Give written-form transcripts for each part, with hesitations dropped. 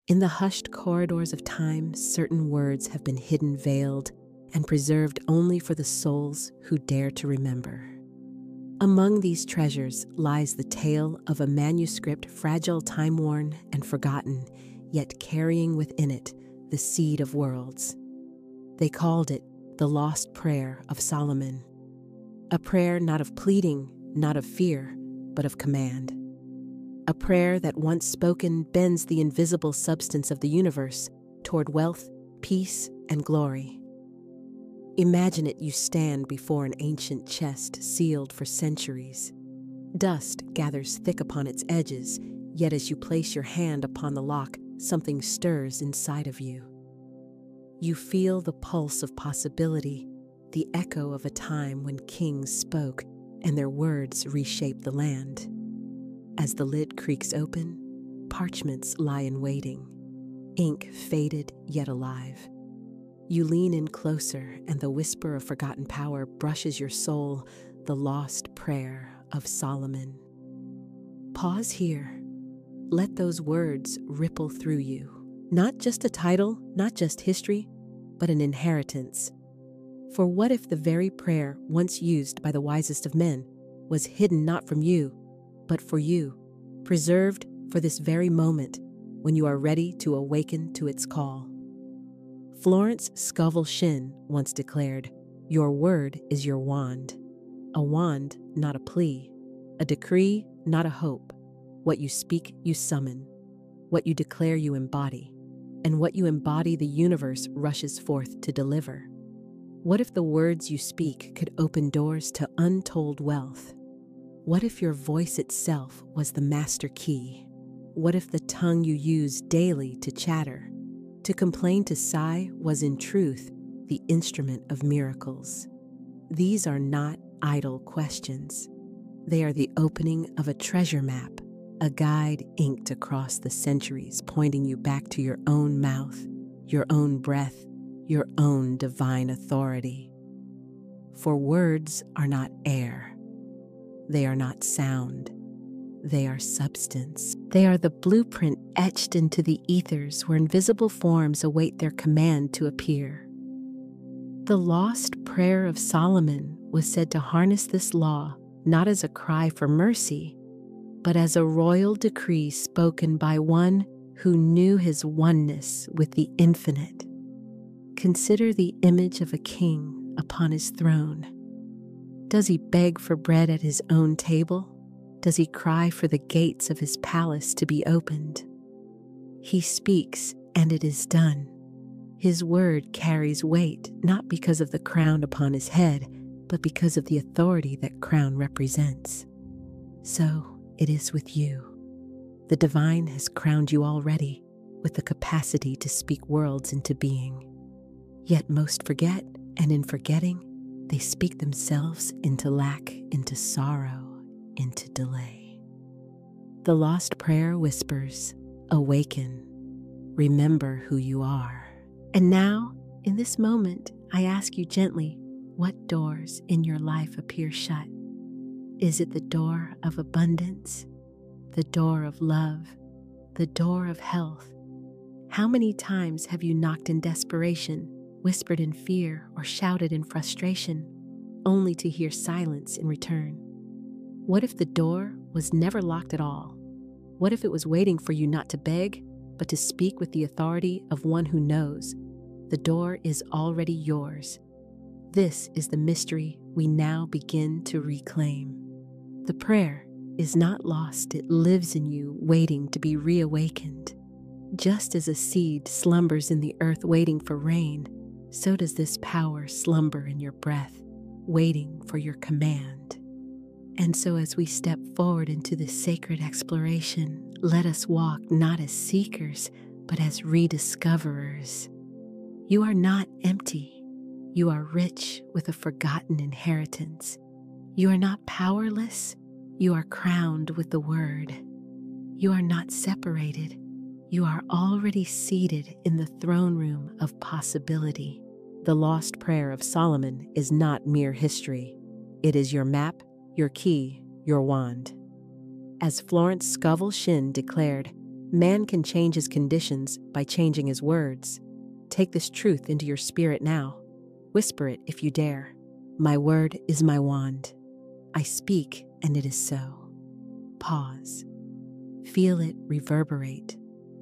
In the hushed corridors of time, certain words have been hidden, veiled, and preserved only for the souls who dare to remember. Among these treasures lies the tale of a manuscript fragile, time-worn, and forgotten, yet carrying within it the seed of worlds. They called it the Lost Prayer of Solomon, a prayer not of pleading, not of fear, but of command. A prayer that once spoken bends the invisible substance of the universe toward wealth, peace, and glory. Imagine it, you stand before an ancient chest sealed for centuries. Dust gathers thick upon its edges, yet as you place your hand upon the lock, something stirs inside of you. You feel the pulse of possibility, the echo of a time when kings spoke and their words reshaped the land. As the lid creaks open, parchments lie in waiting, ink faded yet alive. You lean in closer, and the whisper of forgotten power brushes your soul, the lost prayer of Solomon. Pause here. Let those words ripple through you. Not just a title, not just history, but an inheritance. For what if the very prayer once used by the wisest of men was hidden not from you, but for you, preserved for this very moment when you are ready to awaken to its call? Florence Scaville Shin once declared, "Your word is your wand. A wand, not a plea. A decree, not a hope. What you speak, you summon. What you declare, you embody. And what you embody, the universe rushes forth to deliver." What if the words you speak could open doors to untold wealth? What if your voice itself was the master key? What if the tongue you use daily to chatter, to complain, to sigh, was in truth the instrument of miracles? These are not idle questions. They are the opening of a treasure map, a guide inked across the centuries, pointing you back to your own mouth, your own breath, your own divine authority. For words are not air. They are not sound. They are substance. They are the blueprint etched into the ethers where invisible forms await their command to appear. The Lost Prayer of Solomon was said to harness this law not as a cry for mercy, but as a royal decree spoken by one who knew his oneness with the infinite. Consider the image of a king upon his throne. Does he beg for bread at his own table? Does he cry for the gates of his palace to be opened? He speaks, and it is done. His word carries weight, not because of the crown upon his head, but because of the authority that crown represents. So it is with you. The divine has crowned you already with the capacity to speak worlds into being. Yet most forget, and in forgetting, they speak themselves into lack, into sorrow, into delay. The Lost Prayer whispers, "Awaken. Remember who you are." And now, in this moment, I ask you gently, what doors in your life appear shut? Is it the door of abundance, the door of love, the door of health? How many times have you knocked in desperation, whispered in fear, or shouted in frustration, only to hear silence in return? What if the door was never locked at all? What if it was waiting for you not to beg, but to speak with the authority of one who knows? The door is already yours. This is the mystery we now begin to reclaim. The prayer is not lost, it lives in you, waiting to be reawakened. Just as a seed slumbers in the earth waiting for rain, so does this power slumber in your breath, waiting for your command. And so as we step forward into this sacred exploration, let us walk not as seekers, but as rediscoverers. You are not empty. You are rich with a forgotten inheritance. You are not powerless. You are crowned with the word. You are not separated. You are already seated in the throne room of possibility. The Lost Prayer of Solomon is not mere history. It is your map, your key, your wand. As Florence Scaville Shin declared, Man can change his conditions by changing his words. Take this truth into your spirit now. Whisper it if you dare. My word is my wand. I speak and it is so. Pause. Feel it reverberate,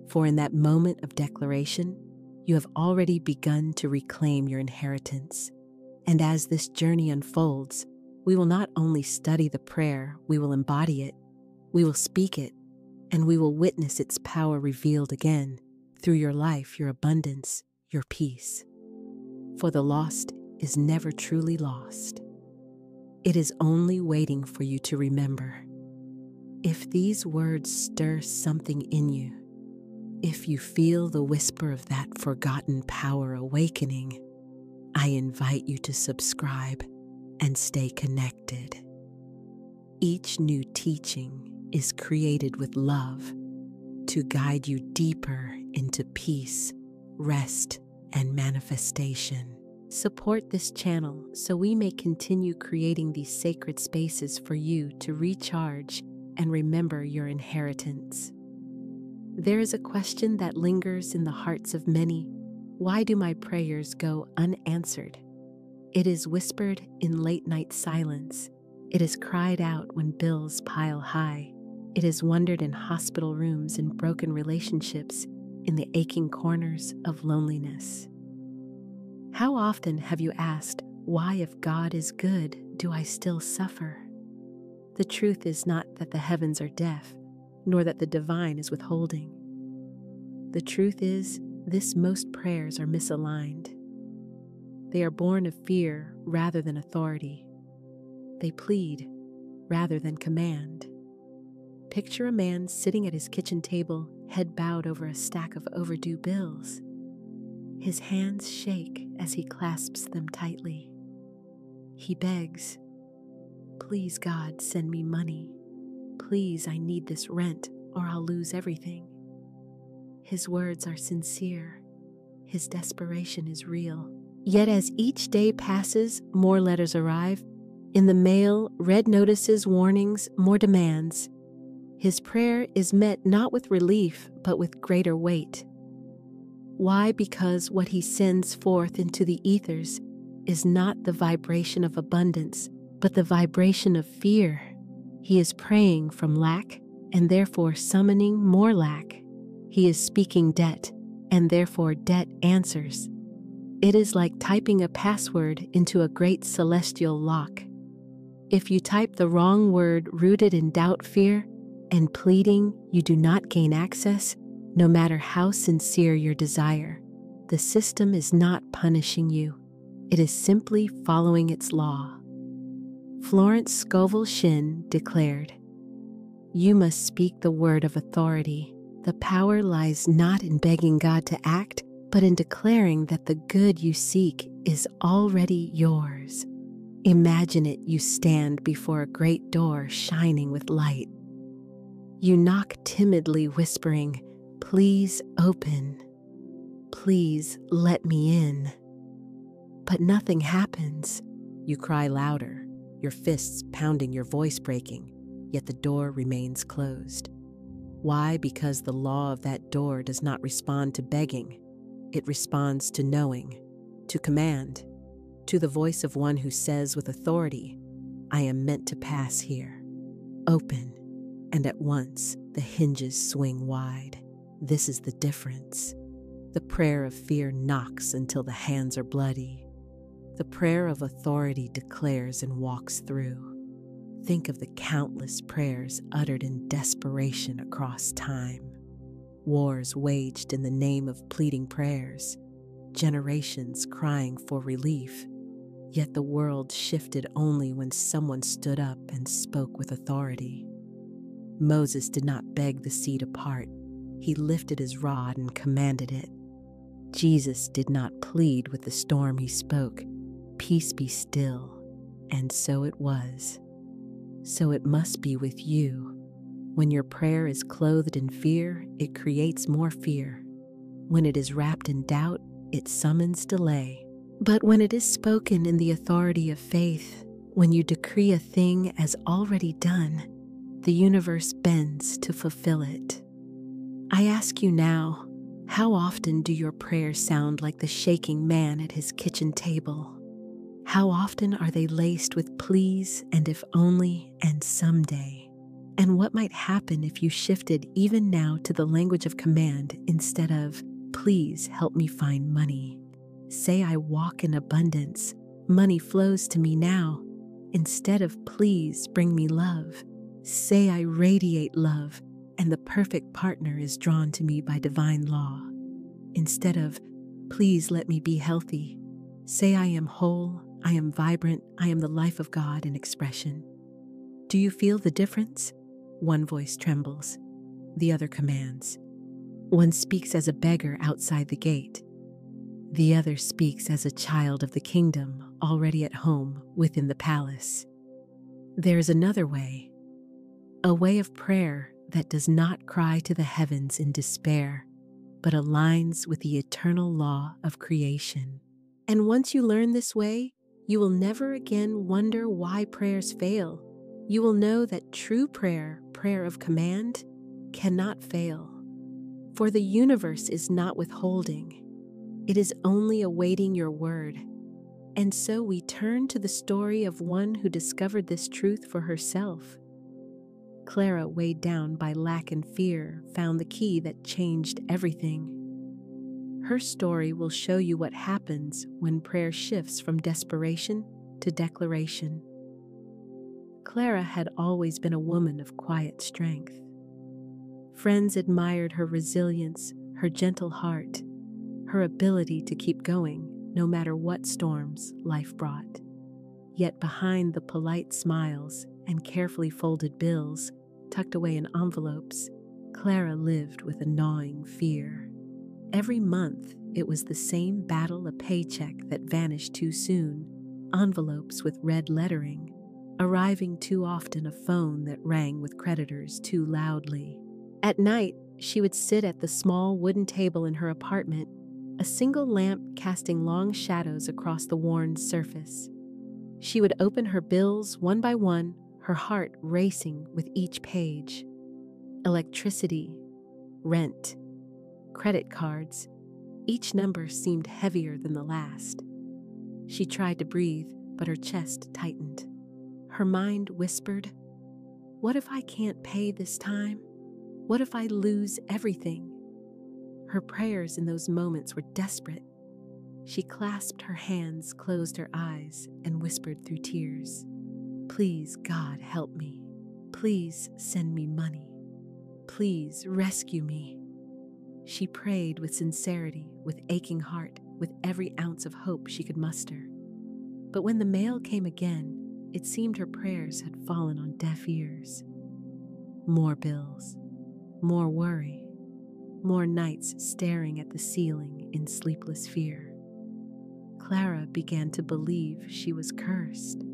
for in that moment of declaration, you have already begun to reclaim your inheritance. And as this journey unfolds, we will not only study the prayer, we will embody it, we will speak it, and we will witness its power revealed again through your life, your abundance, your peace. For the lost is never truly lost. It is only waiting for you to remember. If these words stir something in you, if you feel the whisper of that forgotten power awakening, I invite you to subscribe and stay connected. Each new teaching is created with love to guide you deeper into peace, rest, and manifestation. Support this channel so we may continue creating these sacred spaces for you to recharge and remember your inheritance. There is a question that lingers in the hearts of many. Why do my prayers go unanswered? It is whispered in late-night silence. It is cried out when bills pile high. It is wondered in hospital rooms, in broken relationships, in the aching corners of loneliness. How often have you asked, why, if God is good, do I still suffer? The truth is not that the heavens are deaf, nor that the divine is withholding. The truth is, most prayers are misaligned. They are born of fear rather than authority. They plead rather than command. Picture a man sitting at his kitchen table, head bowed over a stack of overdue bills. His hands shake as he clasps them tightly. He begs, "Please, God, send me money. Please, I need this rent or I'll lose everything." His words are sincere. His desperation is real. Yet as each day passes, more letters arrive. In the mail, red notices, warnings, more demands. His prayer is met not with relief, but with greater weight. Why? Because what he sends forth into the ethers is not the vibration of abundance, but the vibration of fear. He is praying from lack and therefore summoning more lack. He is speaking debt and therefore debt answers. It is like typing a password into a great celestial lock. If you type the wrong word rooted in doubt, fear, and pleading, you do not gain access, no matter how sincere your desire. The system is not punishing you. It is simply following its law. Florence Scaville Shin declared, "You must speak the word of authority. The power lies not in begging God to act, but in declaring that the good you seek is already yours." Imagine it, you stand before a great door shining with light. You knock timidly, whispering, "Please open. Please let me in." But nothing happens. You cry louder, your fists pounding, your voice breaking, yet the door remains closed. Why? Because the law of that door does not respond to begging. It responds to knowing, to command, to the voice of one who says with authority, "I am meant to pass here." Open, and at once the hinges swing wide. This is the difference. The prayer of fear knocks until the hands are bloody. The prayer of authority declares and walks through. Think of the countless prayers uttered in desperation across time. Wars waged in the name of pleading prayers. Generations crying for relief. Yet the world shifted only when someone stood up and spoke with authority. Moses did not beg the sea to part. He lifted his rod and commanded it. Jesus did not plead with the storm. He spoke, "Peace, be still." And so it was. So it must be with you. When your prayer is clothed in fear, it creates more fear. When it is wrapped in doubt, it summons delay. But when it is spoken in the authority of faith, when you decree a thing as already done, the universe bends to fulfill it. I ask you now, how often do your prayers sound like the shaking man at his kitchen table? How often are they laced with please and if only and someday? And what might happen if you shifted even now to the language of command instead of, please help me find money? Say I walk in abundance, money flows to me now. Instead of please bring me love, say I radiate love and the perfect partner is drawn to me by divine law. Instead of, please let me be healthy, say I am whole, I am vibrant, I am the life of God in expression. Do you feel the difference? One voice trembles, the other commands. One speaks as a beggar outside the gate. The other speaks as a child of the kingdom already at home within the palace. There is another way, a way of prayer that does not cry to the heavens in despair, but aligns with the eternal law of creation. And once you learn this way, you will never again wonder why prayers fail. You will know that true prayer, prayer of command, cannot fail. For the universe is not withholding. It is only awaiting your word. And so we turn to the story of one who discovered this truth for herself. Clara, weighed down by lack and fear, found the key that changed everything. Her story will show you what happens when prayer shifts from desperation to declaration. Clara had always been a woman of quiet strength. Friends admired her resilience, her gentle heart, her ability to keep going no matter what storms life brought. Yet behind the polite smiles and carefully folded bills tucked away in envelopes, Clara lived with a gnawing fear. Every month, it was the same battle, a paycheck that vanished too soon, envelopes with red lettering, arriving too often, a phone that rang with creditors too loudly. At night, she would sit at the small wooden table in her apartment, a single lamp casting long shadows across the worn surface. She would open her bills one by one, her heart racing with each page. Electricity, rent, credit cards, each number seemed heavier than the last. She tried to breathe, but her chest tightened. Her mind whispered, what if I can't pay this time? What if I lose everything? Her prayers in those moments were desperate. She clasped her hands, closed her eyes, and whispered through tears, please, God, help me. Please send me money. Please rescue me. She prayed with sincerity, with aching heart, with every ounce of hope she could muster. But when the mail came again, it seemed her prayers had fallen on deaf ears. More bills, more worry, more nights staring at the ceiling in sleepless fear. Clara began to believe she was cursed,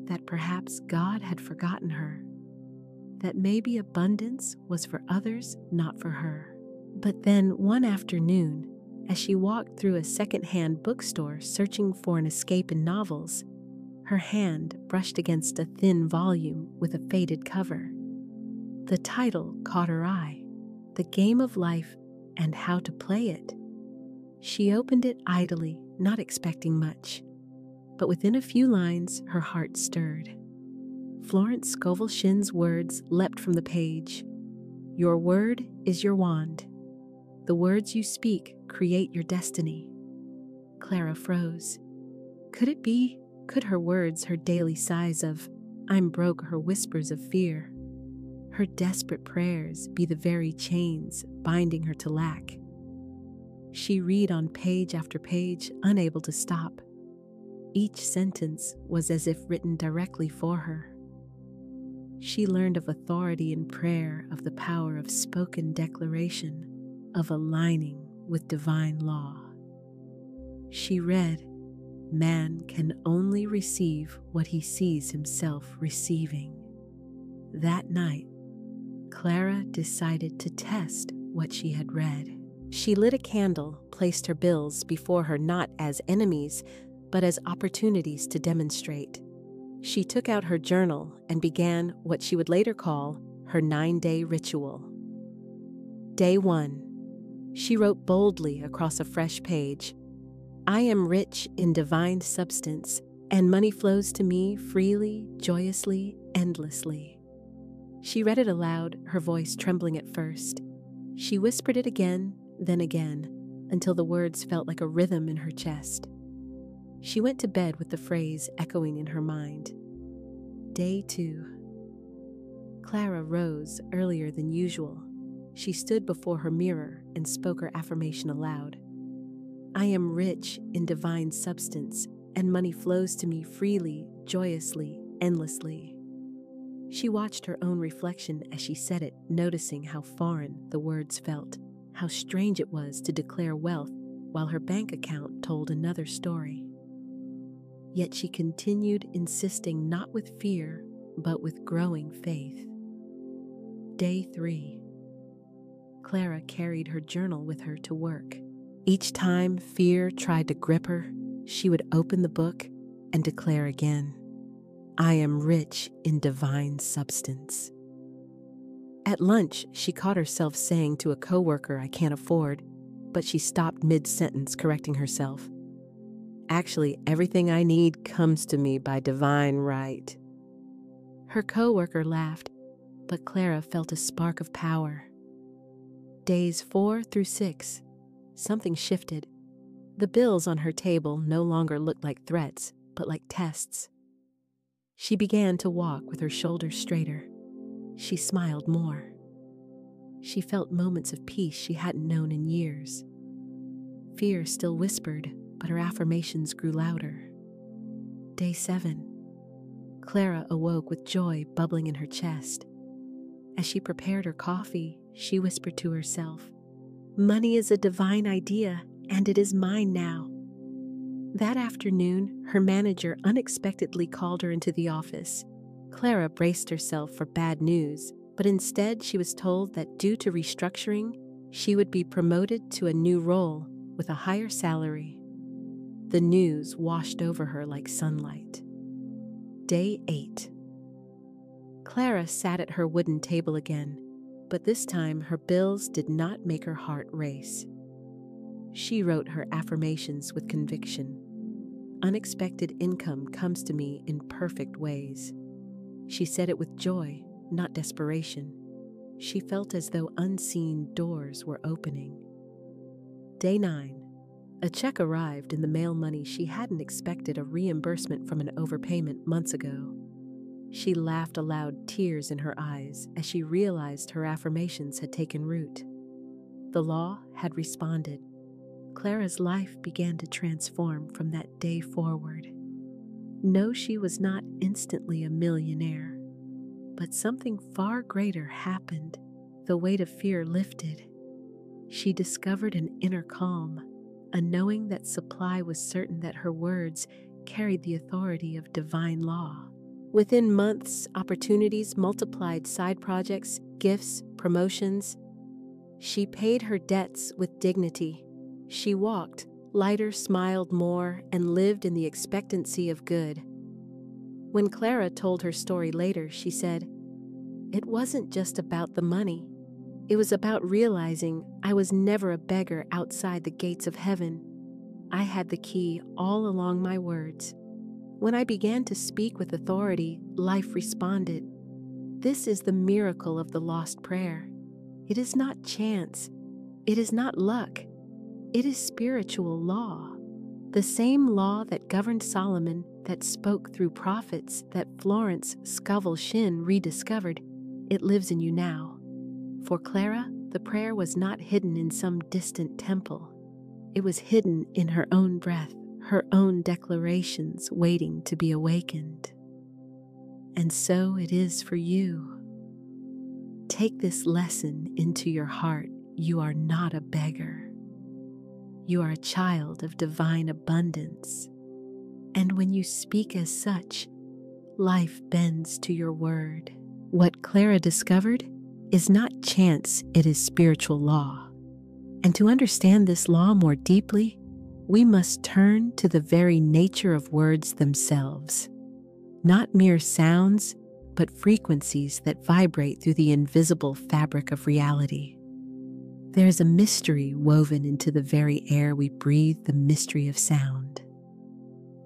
that perhaps God had forgotten her, that maybe abundance was for others, not for her. But then one afternoon, as she walked through a second-hand bookstore searching for an escape in novels, her hand brushed against a thin volume with a faded cover. The title caught her eye, The Game of Life and How to Play It. She opened it idly, not expecting much. But within a few lines, her heart stirred. Florence Scaville Shin's words leapt from the page. Your word is your wand. The words you speak create your destiny. Clara froze. Could it be? Could her words, her daily sighs of, I'm broke, her whispers of fear, her desperate prayers be the very chains binding her to lack? She read on page after page, unable to stop. Each sentence was as if written directly for her. She learned of authority in prayer, of the power of spoken declaration, of aligning with divine law. She read, man can only receive what he sees himself receiving. That night, Clara decided to test what she had read. She lit a candle, placed her bills before her not as enemies, but as opportunities to demonstrate. She took out her journal and began what she would later call her 9-day ritual. Day 1. She wrote boldly across a fresh page, "I am rich in divine substance, and money flows to me freely, joyously, endlessly." She read it aloud, her voice trembling at first. She whispered it again, then again, until the words felt like a rhythm in her chest. She went to bed with the phrase echoing in her mind. Day 2. Clara rose earlier than usual. She stood before her mirror and spoke her affirmation aloud. "I am rich in divine substance, and money flows to me freely, joyously, endlessly." She watched her own reflection as she said it, noticing how foreign the words felt, how strange it was to declare wealth while her bank account told another story. Yet she continued, insisting not with fear, but with growing faith. Day 3. Clara carried her journal with her to work. Each time fear tried to grip her, she would open the book and declare again, "I am rich in divine substance." At lunch, she caught herself saying to a coworker, "I can't afford," but she stopped mid-sentence, correcting herself. "Actually, everything I need comes to me by divine right." Her coworker laughed, but Clara felt a spark of power. Days 4 through 6, something shifted. The bills on her table no longer looked like threats, but like tests. She began to walk with her shoulders straighter. She smiled more. She felt moments of peace she hadn't known in years. Fear still whispered, but her affirmations grew louder. Day 7. Clara awoke with joy bubbling in her chest. As she prepared her coffee, she whispered to herself, "Money is a divine idea, and it is mine now." That afternoon, her manager unexpectedly called her into the office. Clara braced herself for bad news, but instead she was told that due to restructuring, she would be promoted to a new role with a higher salary. The news washed over her like sunlight. Day 8. Clara sat at her wooden table again, but this time her bills did not make her heart race. She wrote her affirmations with conviction. "Unexpected income comes to me in perfect ways." She said it with joy, not desperation. She felt as though unseen doors were opening. Day 9. A check arrived in the mail. Money she hadn't expected, a reimbursement from an overpayment months ago. She laughed aloud, tears in her eyes, as she realized her affirmations had taken root. The law had responded. Clara's life began to transform from that day forward. No, she was not instantly a millionaire, but something far greater happened. The weight of fear lifted. She discovered an inner calm, a knowing that supply was certain, that her words carried the authority of divine law. Within months, opportunities multiplied, side projects, gifts, promotions. She paid her debts with dignity. She walked lighter, smiled more, and lived in the expectancy of good. When Clara told her story later, she said, "It wasn't just about the money. It was about realizing I was never a beggar outside the gates of heaven. I had the key all along my words. When I began to speak with authority, life responded. This is the miracle of the lost prayer. It is not chance. It is not luck. It is spiritual law. The same law that governed Solomon, that spoke through prophets, that Florence Scaville Shin rediscovered. It lives in you now." For Clara, the prayer was not hidden in some distant temple. It was hidden in her own breath, her own declarations waiting to be awakened. And so it is for you. Take this lesson into your heart. You are not a beggar. You are a child of divine abundance. And when you speak as such, life bends to your word. What Clara discovered is not chance, it is spiritual law. And to understand this law more deeply, we must turn to the very nature of words themselves. Not mere sounds, but frequencies that vibrate through the invisible fabric of reality. There is a mystery woven into the very air we breathe, the mystery of sound.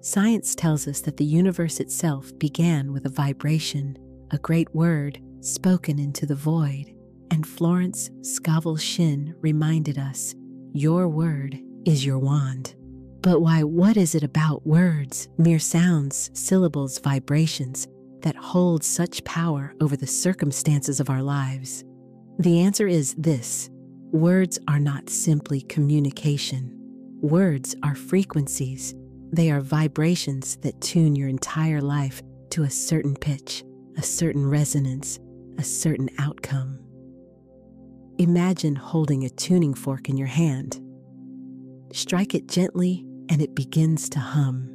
Science tells us that the universe itself began with a vibration, a great word spoken into the void, and Florence Scaville Shin reminded us, your word is your wand. But why, what is it about words, mere sounds, syllables, vibrations, that hold such power over the circumstances of our lives? The answer is this: words are not simply communication. Words are frequencies. They are vibrations that tune your entire life to a certain pitch, a certain resonance, a certain outcome. Imagine holding a tuning fork in your hand. Strike it gently and it begins to hum.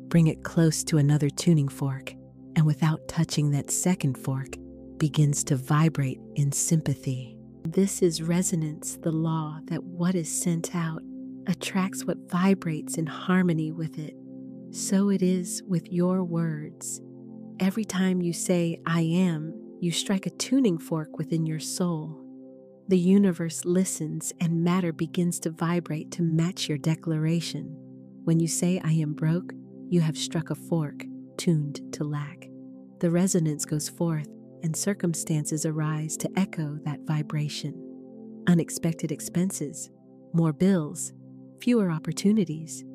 Bring it close to another tuning fork, and without touching that second fork, begins to vibrate in sympathy. This is resonance, the law that what is sent out attracts what vibrates in harmony with it. So it is with your words. Every time you say, I am, you strike a tuning fork within your soul. The universe listens and matter begins to vibrate to match your declaration. When you say, I am broke, you have struck a fork tuned to lack. The resonance goes forth and circumstances arise to echo that vibration. Unexpected expenses, more bills, fewer opportunities.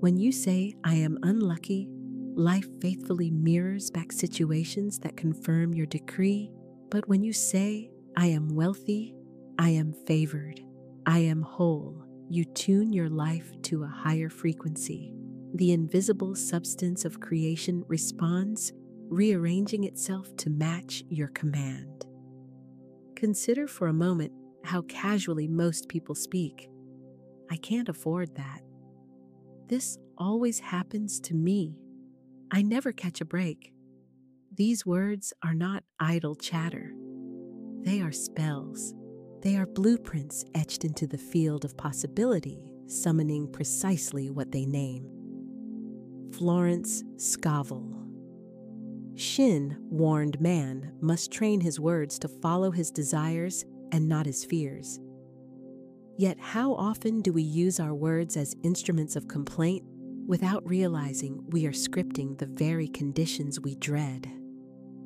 When you say, I am unlucky, life faithfully mirrors back situations that confirm your decree. But when you say, I am wealthy, I am favored, I am whole, you tune your life to a higher frequency. The invisible substance of creation responds, rearranging itself to match your command. Consider for a moment how casually most people speak. I can't afford that. This always happens to me. I never catch a break. These words are not idle chatter. They are spells. They are blueprints etched into the field of possibility, summoning precisely what they name. Florence Scaville Shin warned man must train his words to follow his desires and not his fears. Yet how often do we use our words as instruments of complaint without realizing we are scripting the very conditions we dread?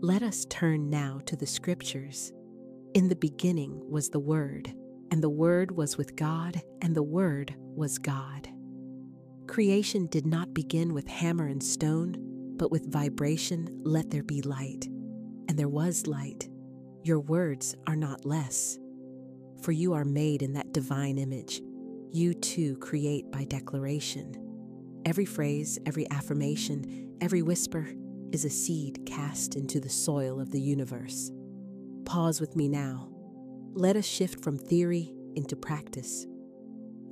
Let us turn now to the scriptures. In the beginning was the Word, and the Word was with God, and the Word was God. Creation did not begin with hammer and stone, but with vibration, let there be light. And there was light. Your words are not less, for you are made in that divine image. You too create by declaration. Every phrase, every affirmation, every whisper is a seed cast into the soil of the universe. Pause with me now. Let us shift from theory into practice.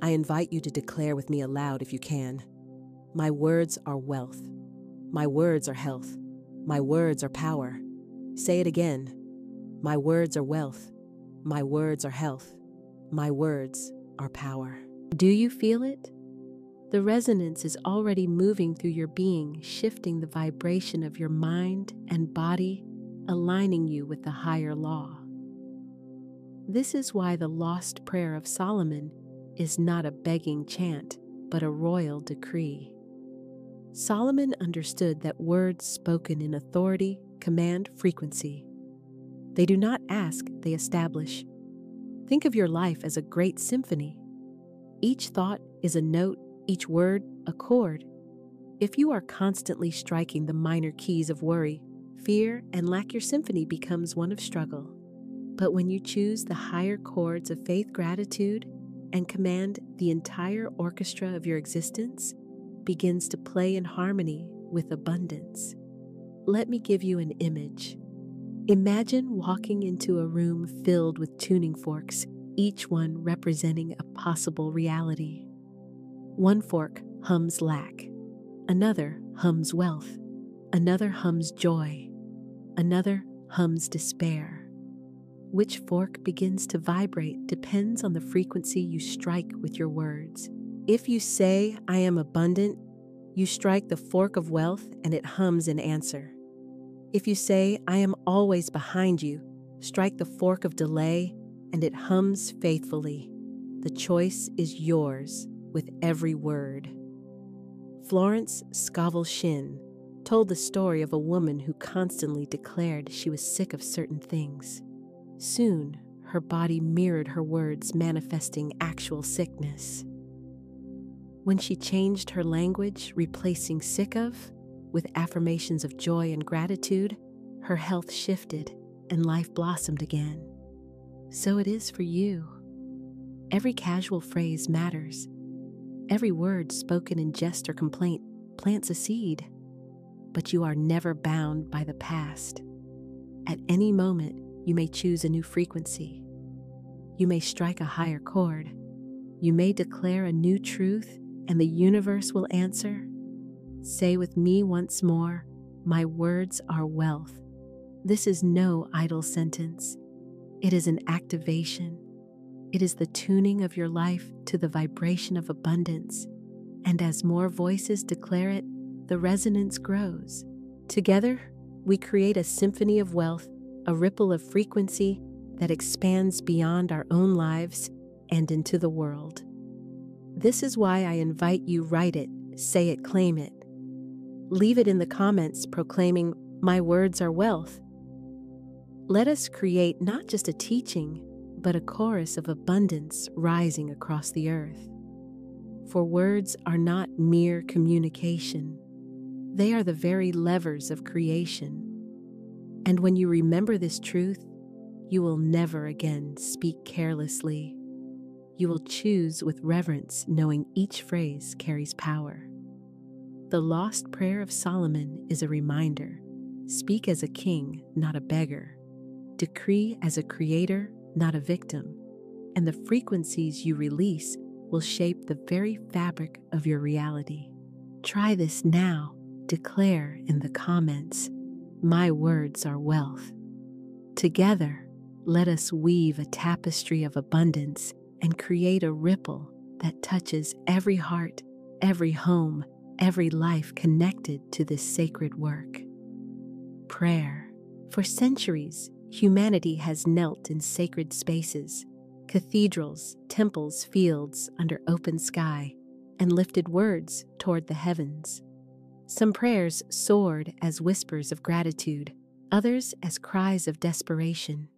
I invite you to declare with me aloud if you can. My words are wealth. My words are health. My words are power. Say it again. My words are wealth. My words are health. My words are power. Do you feel it? The resonance is already moving through your being, shifting the vibration of your mind and body, aligning you with the higher law. This is why the lost prayer of Solomon is not a begging chant, but a royal decree. Solomon understood that words spoken in authority command frequency. They do not ask, they establish. Think of your life as a great symphony. Each thought is a note, each word a chord. If you are constantly striking the minor keys of worry, fear, and lack, your symphony becomes one of struggle. But when you choose the higher chords of faith, gratitude, and command, the entire orchestra of your existence begins to play in harmony with abundance. Let me give you an image. Imagine walking into a room filled with tuning forks, each one representing a possible reality. One fork hums lack, another hums wealth, another hums joy, another hums despair. Which fork begins to vibrate depends on the frequency you strike with your words. If you say, I am abundant, you strike the fork of wealth and it hums in answer. If you say, I am always behind you, strike the fork of delay and it hums faithfully. The choice is yours with every word. Florence Scaville Shin told the story of a woman who constantly declared she was sick of certain things. Soon, her body mirrored her words, manifesting actual sickness. When she changed her language, replacing sick of with affirmations of joy and gratitude, her health shifted and life blossomed again. So it is for you. Every casual phrase matters. Every word spoken in jest or complaint plants a seed. But you are never bound by the past. At any moment, you may choose a new frequency. You may strike a higher chord. You may declare a new truth, and the universe will answer. Say with me once more, my words are wealth. This is no idle sentence. It is an activation. It is the tuning of your life to the vibration of abundance. And as more voices declare it, the resonance grows. Together, we create a symphony of wealth, a ripple of frequency that expands beyond our own lives and into the world. This is why I invite you, write it, say it, claim it. Leave it in the comments proclaiming, my words are wealth. Let us create not just a teaching, but a chorus of abundance rising across the earth. For words are not mere communication. They are the very levers of creation. And when you remember this truth, you will never again speak carelessly. You will choose with reverence, knowing each phrase carries power. The lost prayer of Solomon is a reminder. Speak as a king, not a beggar. Decree as a creator, not a victim. And the frequencies you release will shape the very fabric of your reality. Try this now. Declare in the comments, my words are wealth. Together, let us weave a tapestry of abundance and create a ripple that touches every heart, every home, every life connected to this sacred work. Prayer. For centuries, humanity has knelt in sacred spaces, cathedrals, temples, fields under open sky, and lifted words toward the heavens. Some prayers soared as whispers of gratitude, others as cries of desperation.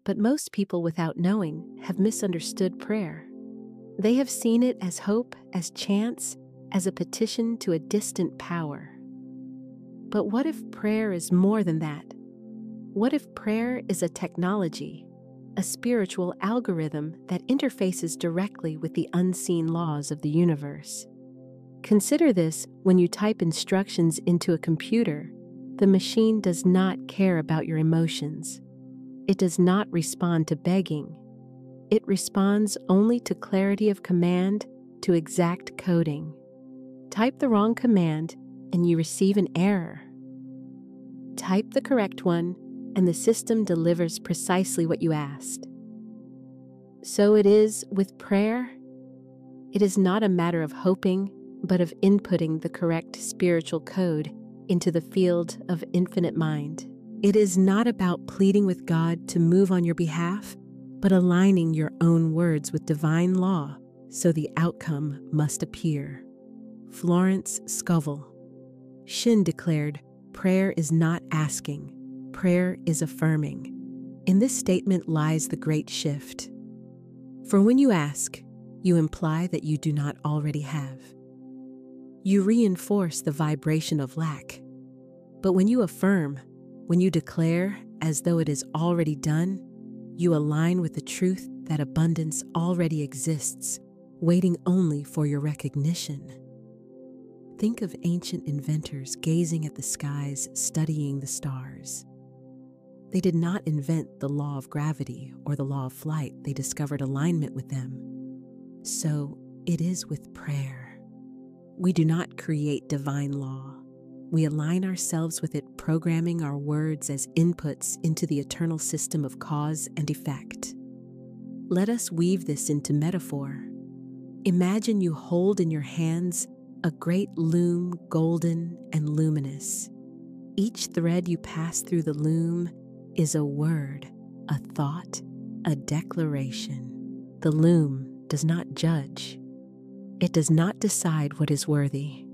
But most people, without knowing, have misunderstood prayer. They have seen it as hope, as chants, as a petition to a distant power. But what if prayer is more than that? What if prayer is a technology, a spiritual algorithm that interfaces directly with the unseen laws of the universe? Consider this: when you type instructions into a computer, the machine does not care about your emotions. It does not respond to begging. It responds only to clarity of command, to exact coding. Type the wrong command and you receive an error. Type the correct one and the system delivers precisely what you asked. So it is with prayer. It is not a matter of hoping, but of inputting the correct spiritual code into the field of infinite mind. It is not about pleading with God to move on your behalf, but aligning your own words with divine law, so the outcome must appear. Florence Scaville Shin declared, prayer is not asking, prayer is affirming. In this statement lies the great shift. For when you ask, you imply that you do not already have. You reinforce the vibration of lack. But when you affirm, when you declare as though it is already done, you align with the truth that abundance already exists, waiting only for your recognition. Think of ancient inventors gazing at the skies, studying the stars. They did not invent the law of gravity or the law of flight. They discovered alignment with them. So it is with prayer. We do not create divine law. We align ourselves with it, programming our words as inputs into the eternal system of cause and effect. Let us weave this into metaphor. Imagine you hold in your hands a great loom, golden and luminous. Each thread you pass through the loom is a word, a thought, A declaration. The loom does not judge. It does not decide what is worthy.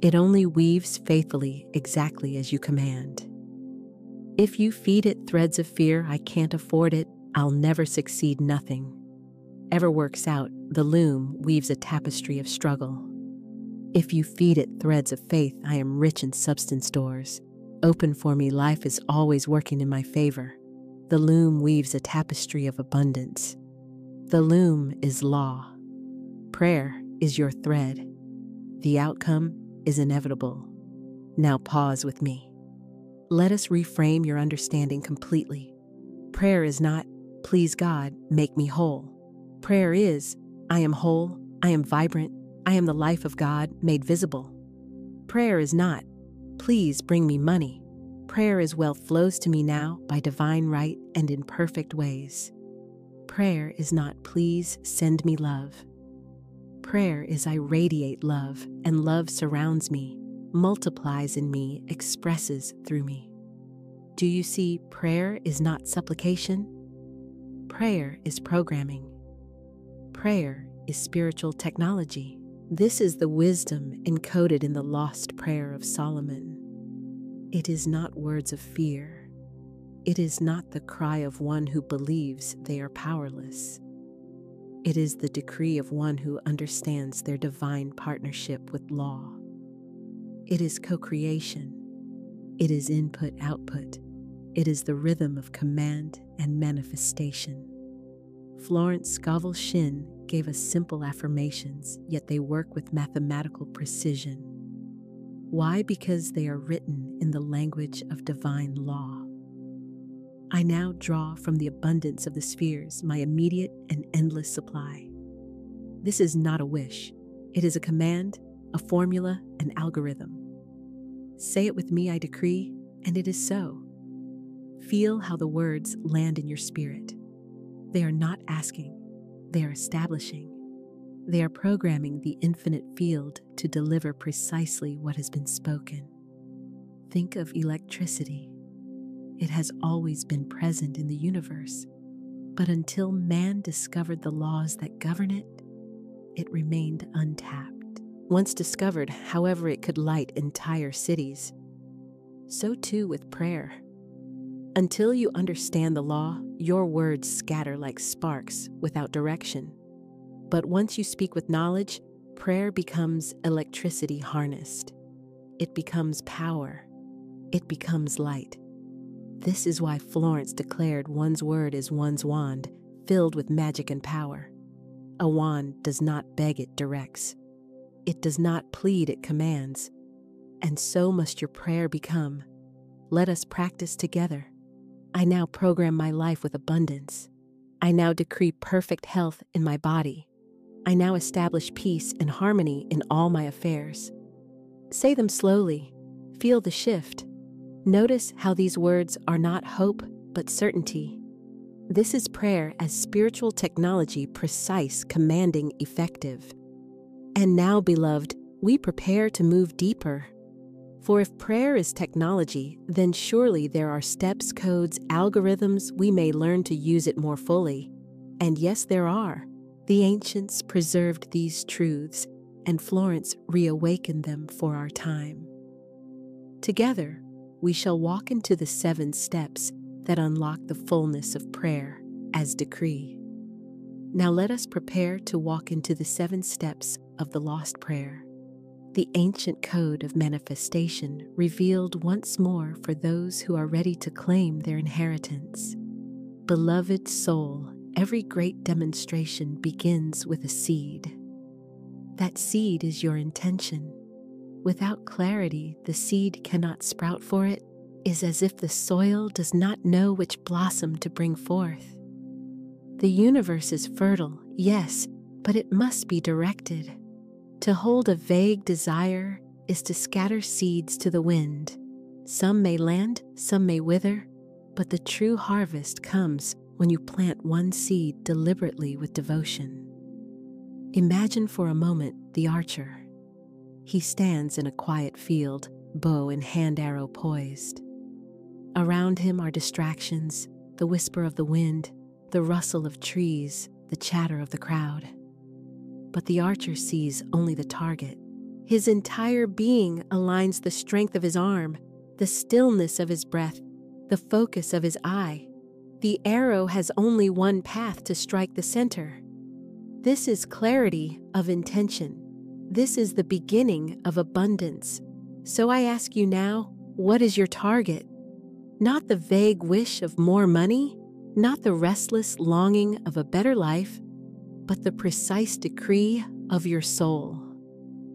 It only weaves faithfully exactly as you command. If you feed it threads of fear, I can't afford it, I'll never succeed, nothing ever works out, the loom weaves a tapestry of struggle. If you feed it threads of faith, I am rich in substance doors. Open for me, life is always working in my favor. The loom weaves a tapestry of abundance. The loom is law. Prayer is your thread. The outcome is inevitable. Now pause with me. Let us reframe your understanding completely. Prayer is not, please God, make me whole. Prayer is, I am whole, I am vibrant, I am the life of God made visible. Prayer is not, please bring me money. Prayer is wealth flows to me now by divine right and in perfect ways. Prayer is not, please send me love. Prayer is, I radiate love, and love surrounds me, multiplies in me, expresses through me. Do you see, prayer is not supplication? Prayer is programming. Prayer is spiritual technology. This is the wisdom encoded in the lost prayer of Solomon. It is not words of fear. It is not the cry of one who believes they are powerless. It is the decree of one who understands their divine partnership with law. It is co-creation. It is input-output. It is the rhythm of command and manifestation. Florence Scaville Shin gave us simple affirmations, yet they work with mathematical precision. Why? Because they are written in the language of divine law. I now draw from the abundance of the spheres my immediate and endless supply. This is not a wish. It is a command, a formula, an algorithm. Say it with me, I decree, and it is so. Feel how the words land in your spirit. They are not asking, they are establishing. They are programming the infinite field to deliver precisely what has been spoken. Think of electricity. It has always been present in the universe, but until man discovered the laws that govern it, it remained untapped. Once discovered, however, it could light entire cities. So too with prayer. Until you understand the law, your words scatter like sparks without direction. But once you speak with knowledge, prayer becomes electricity harnessed. It becomes power. It becomes light. This is why Florence declared one's word is one's wand, filled with magic and power. A wand does not beg, it directs. It does not plead, it commands. And so must your prayer become. Let us practice together. I now program my life with abundance. I now decree perfect health in my body. I now establish peace and harmony in all my affairs. Say them slowly. Feel the shift. Notice how these words are not hope, but certainty. This is prayer as spiritual technology, precise, commanding, effective. And now, beloved, we prepare to move deeper. For if prayer is technology, then surely there are steps, codes, algorithms we may learn to use it more fully. And yes, there are. The ancients preserved these truths, and Florence reawakened them for our time. Together, we shall walk into the 7 steps that unlock the fullness of prayer as decree. Now let us prepare to walk into the 7 steps of the lost prayer. The ancient code of manifestation revealed once more for those who are ready to claim their inheritance. Beloved soul, every great demonstration begins with a seed. That seed is your intention. Without clarity, the seed cannot sprout, for it is as if the soil does not know which blossom to bring forth. The universe is fertile, yes, but it must be directed. To hold a vague desire is to scatter seeds to the wind. Some may land, some may wither, but the true harvest comes when you plant one seed deliberately with devotion. Imagine for a moment the archer. He stands in a quiet field, bow and hand arrow poised. Around him are distractions, the whisper of the wind, the rustle of trees, the chatter of the crowd. But the archer sees only the target. His entire being aligns the strength of his arm, the stillness of his breath, the focus of his eye. The arrow has only one path to strike the center. This is clarity of intention. This is the beginning of abundance. So I ask you now, what is your target? Not the vague wish of more money, not the restless longing of a better life, but the precise decree of your soul.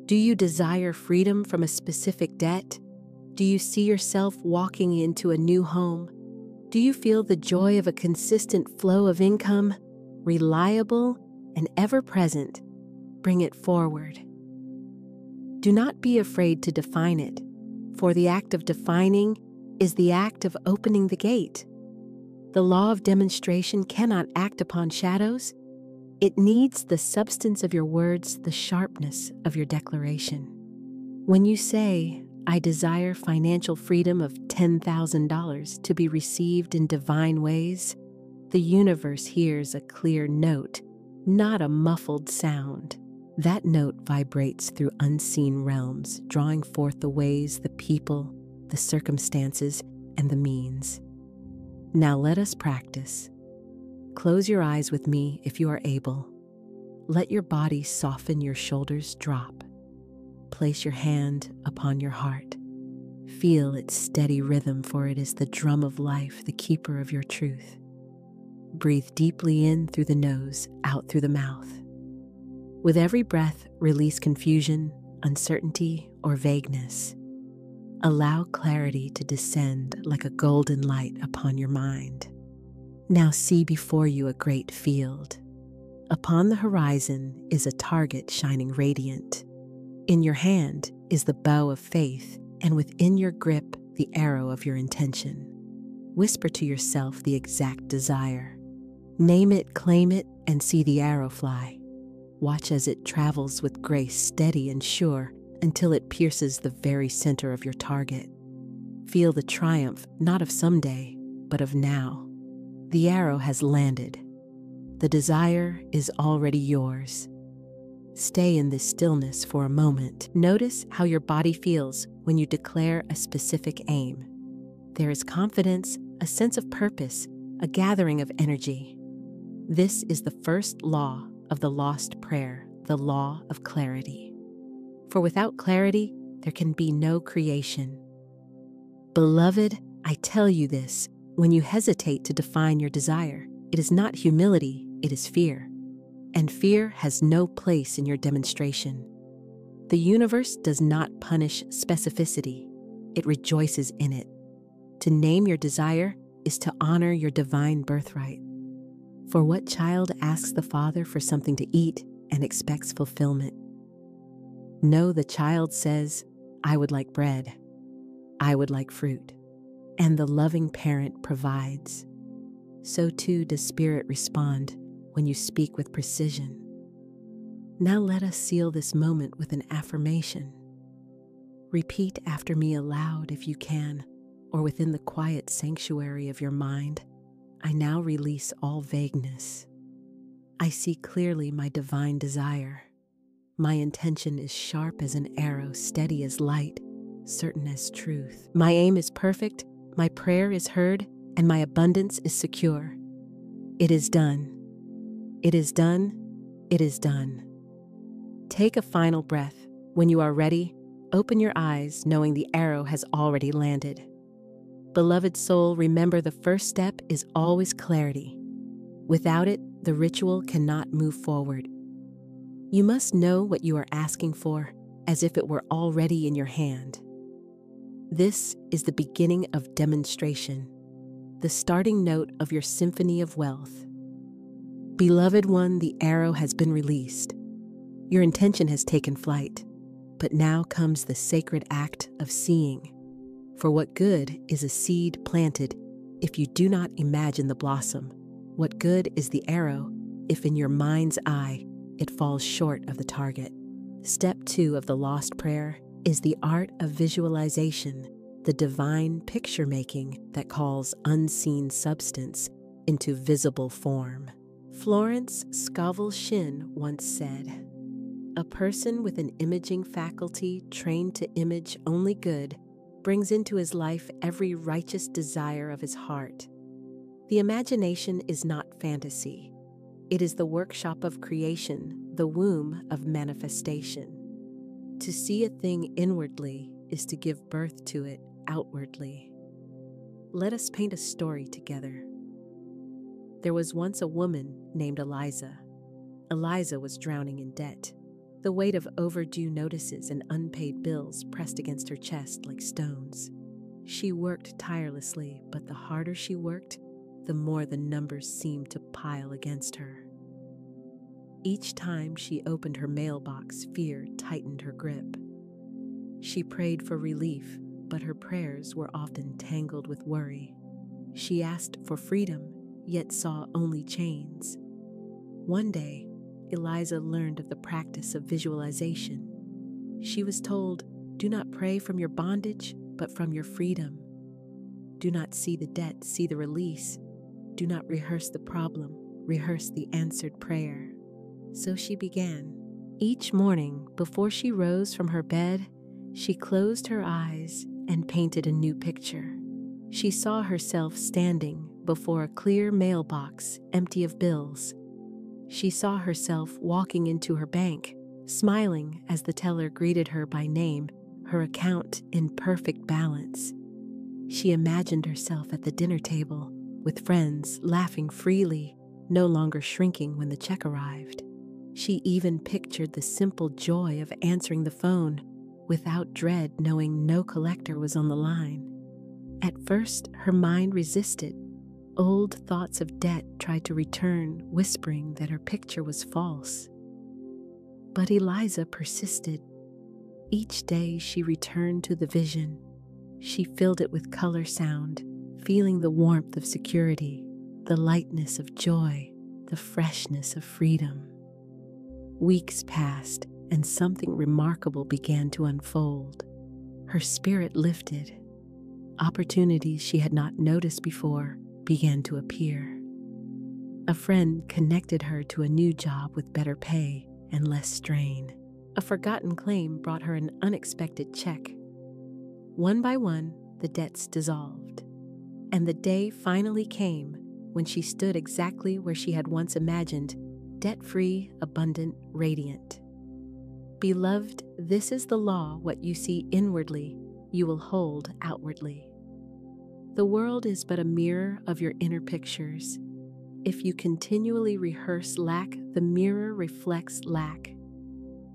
Do you desire freedom from a specific debt? Do you see yourself walking into a new home? Do you feel the joy of a consistent flow of income, reliable and ever-present? Bring it forward. Do not be afraid to define it, for the act of defining is the act of opening the gate. The law of demonstration cannot act upon shadows. It needs the substance of your words, the sharpness of your declaration. When you say, I desire financial freedom of $10,000 to be received in divine ways, the universe hears a clear note, not a muffled sound. That note vibrates through unseen realms, drawing forth the ways, the people, the circumstances, and the means. Now let us practice. Close your eyes with me if you are able. Let your body soften, your shoulders drop. Place your hand upon your heart. Feel its steady rhythm, for it is the drum of life, the keeper of your truth. Breathe deeply in through the nose, out through the mouth. With every breath, release confusion, uncertainty, or vagueness. Allow clarity to descend like a golden light upon your mind. Now see before you a great field. Upon the horizon is a target shining radiant. In your hand is the bow of faith, and within your grip, the arrow of your intention. Whisper to yourself the exact desire. Name it, claim it, and see the arrow fly. Watch as it travels with grace, steady and sure, until it pierces the very center of your target. Feel the triumph, not of someday, but of now. The arrow has landed. The desire is already yours. Stay in this stillness for a moment. Notice how your body feels when you declare a specific aim. There is confidence, a sense of purpose, a gathering of energy. This is the first law of the lost prayer, the law of clarity. For without clarity, there can be no creation. Beloved, I tell you this, when you hesitate to define your desire, it is not humility, it is fear. And fear has no place in your demonstration. The universe does not punish specificity, it rejoices in it. To name your desire is to honor your divine birthright. For what child asks the father for something to eat and expects fulfillment? No, the child says, I would like bread. I would like fruit. And the loving parent provides. So too does spirit respond when you speak with precision. Now let us seal this moment with an affirmation. Repeat after me aloud if you can, or within the quiet sanctuary of your mind. I now release all vagueness. I see clearly my divine desire. My intention is sharp as an arrow, steady as light, certain as truth. My aim is perfect, my prayer is heard, and my abundance is secure. It is done. It is done. It is done. Take a final breath. When you are ready, open your eyes, knowing the arrow has already landed. Beloved soul, remember the first step is always clarity. Without it, the ritual cannot move forward. You must know what you are asking for, as if it were already in your hand. This is the beginning of demonstration, the starting note of your symphony of wealth. Beloved one, the arrow has been released. Your intention has taken flight, but now comes the sacred act of seeing. For what good is a seed planted if you do not imagine the blossom? What good is the arrow if in your mind's eye it falls short of the target? Step 2 of the lost prayer is the art of visualization, the divine picture making that calls unseen substance into visible form. Florence Scaville Shin once said, "A person with an imaging faculty trained to image only good brings into his life every righteous desire of his heart." The imagination is not fantasy. It is the workshop of creation, the womb of manifestation. To see a thing inwardly is to give birth to it outwardly. Let us paint a story together. There was once a woman named Eliza. Eliza was drowning in debt. The weight of overdue notices and unpaid bills pressed against her chest like stones. She worked tirelessly, but the harder she worked, the more the numbers seemed to pile against her. Each time she opened her mailbox, fear tightened her grip. She prayed for relief, but her prayers were often tangled with worry. She asked for freedom, yet saw only chains. One day, Eliza learned of the practice of visualization. She was told, "Do not pray from your bondage, but from your freedom. Do not see the debt, see the release. Do not rehearse the problem, rehearse the answered prayer." So she began. Each morning, before she rose from her bed, she closed her eyes and painted a new picture. She saw herself standing before a clear mailbox empty of bills. She saw herself walking into her bank, smiling as the teller greeted her by name, her account in perfect balance. She imagined herself at the dinner table, with friends laughing freely, no longer shrinking when the check arrived. She even pictured the simple joy of answering the phone, without dread, knowing no collector was on the line. At first, her mind resisted. Old thoughts of debt tried to return, whispering that her picture was false. But Eliza persisted. Each day she returned to the vision. She filled it with color sound, feeling the warmth of security, the lightness of joy, the freshness of freedom. Weeks passed, and something remarkable began to unfold. Her spirit lifted. Opportunities she had not noticed before began to appear. A friend connected her to a new job with better pay and less strain. A forgotten claim brought her an unexpected check. One by one, the debts dissolved. And the day finally came when she stood exactly where she had once imagined, debt-free, abundant, radiant. Beloved, this is the law: what you see inwardly, you will hold outwardly. The world is but a mirror of your inner pictures. If you continually rehearse lack, the mirror reflects lack.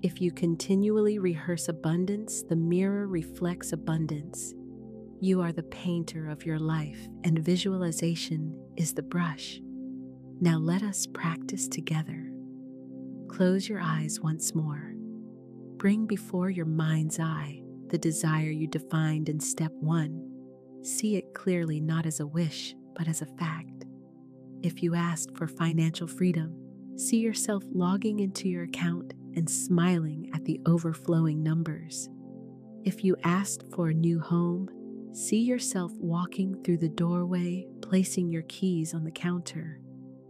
If you continually rehearse abundance, the mirror reflects abundance. You are the painter of your life, and visualization is the brush. Now let us practice together. Close your eyes once more. Bring before your mind's eye the desire you defined in step 1. See it clearly, not as a wish, but as a fact. If you asked for financial freedom, see yourself logging into your account and smiling at the overflowing numbers. If you asked for a new home, see yourself walking through the doorway, placing your keys on the counter,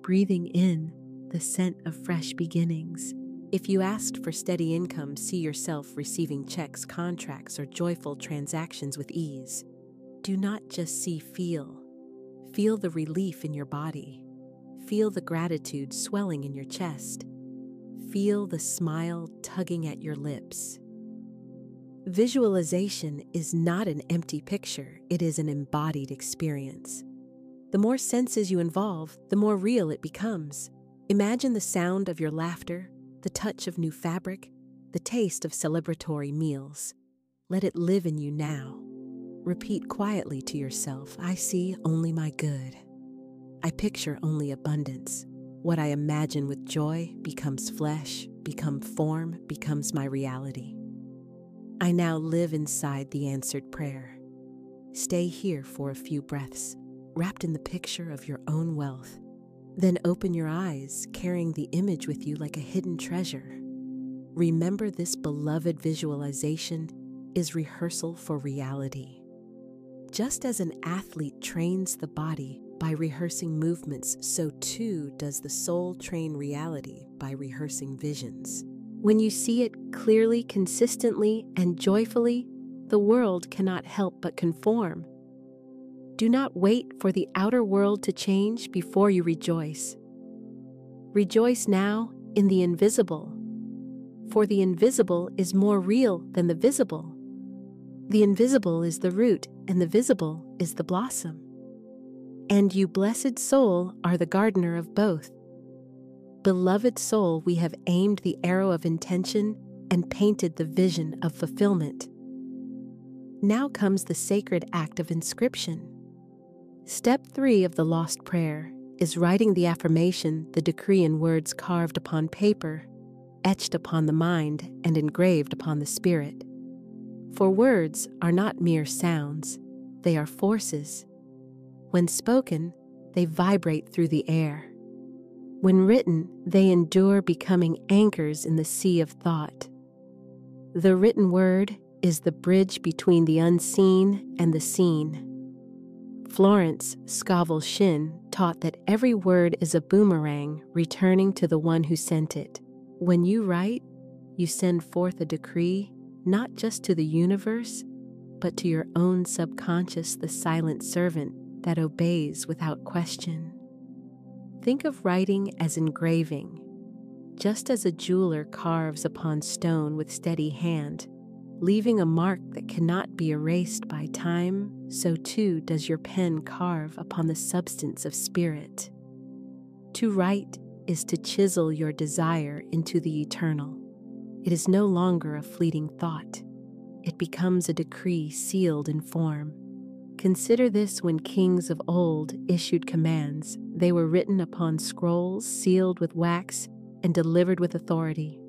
breathing in the scent of fresh beginnings. If you asked for steady income, see yourself receiving checks, contracts, or joyful transactions with ease. Do not just see, feel. Feel the relief in your body. Feel the gratitude swelling in your chest. Feel the smile tugging at your lips. Visualization is not an empty picture, it is an embodied experience. The more senses you involve, the more real it becomes. Imagine the sound of your laughter, the touch of new fabric, the taste of celebratory meals. Let it live in you now. Repeat quietly to yourself, I see only my good. I picture only abundance. What I imagine with joy becomes flesh, becomes form, becomes my reality. I now live inside the answered prayer. Stay here for a few breaths, wrapped in the picture of your own wealth. Then open your eyes, carrying the image with you like a hidden treasure. Remember, this beloved visualization is rehearsal for reality. Just as an athlete trains the body, by rehearsing movements, so too does the soul train reality by rehearsing visions. When you see it clearly, consistently, and joyfully, the world cannot help but conform. Do not wait for the outer world to change before you rejoice. Rejoice now in the invisible, for the invisible is more real than the visible. The invisible is the root, and the visible is the blossom. And you, blessed soul, are the gardener of both. Beloved soul, we have aimed the arrow of intention and painted the vision of fulfillment. Now comes the sacred act of inscription. Step 3 of the lost prayer is writing the affirmation, the decree in words carved upon paper, etched upon the mind, and engraved upon the spirit. For words are not mere sounds, they are forces. When spoken, they vibrate through the air. When written, they endure, becoming anchors in the sea of thought. The written word is the bridge between the unseen and the seen. Florence Scaville Shin taught that every word is a boomerang returning to the one who sent it. When you write, you send forth a decree, not just to the universe, but to your own subconscious, the silent servant that obeys without question. Think of writing as engraving. Just as a jeweler carves upon stone with steady hand, leaving a mark that cannot be erased by time, so too does your pen carve upon the substance of spirit. To write is to chisel your desire into the eternal. It is no longer a fleeting thought. It becomes a decree sealed in form. Consider this: when kings of old issued commands, they were written upon scrolls, sealed with wax, and delivered with authority.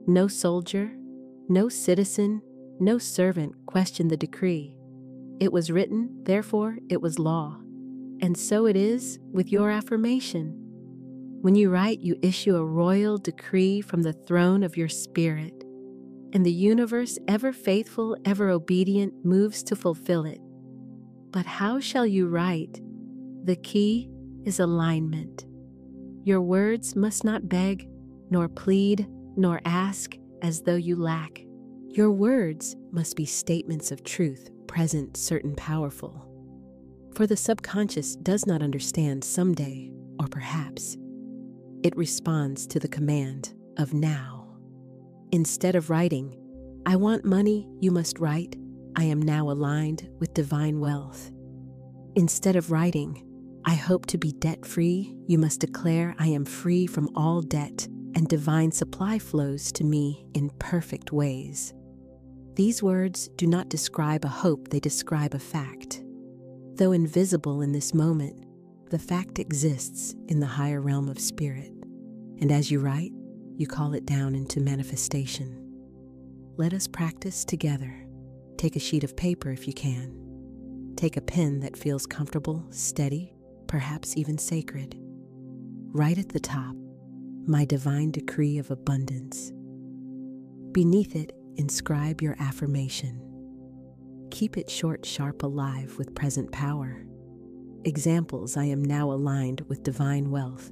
No soldier, no citizen, no servant questioned the decree. It was written, therefore it was law. And so it is with your affirmation. When you write, you issue a royal decree from the throne of your spirit, and the universe, ever faithful, ever obedient, moves to fulfill it. But how shall you write? The key is alignment. Your words must not beg, nor plead, nor ask as though you lack. Your words must be statements of truth, present, certain, powerful. For the subconscious does not understand someday, or perhaps. It responds to the command of now. Instead of writing, "I want money," you must write, "I am now aligned with divine wealth." Instead of writing, "I hope to be debt-free," you must declare, "I am free from all debt, and divine supply flows to me in perfect ways." These words do not describe a hope, they describe a fact. Though invisible in this moment, the fact exists in the higher realm of spirit. And as you write, you call it down into manifestation. Let us practice together. Take a sheet of paper if you can. Take a pen that feels comfortable, steady, perhaps even sacred. Write at the top, "My divine decree of abundance." Beneath it, inscribe your affirmation. Keep it short, sharp, alive with present power. Examples: I am now aligned with divine wealth.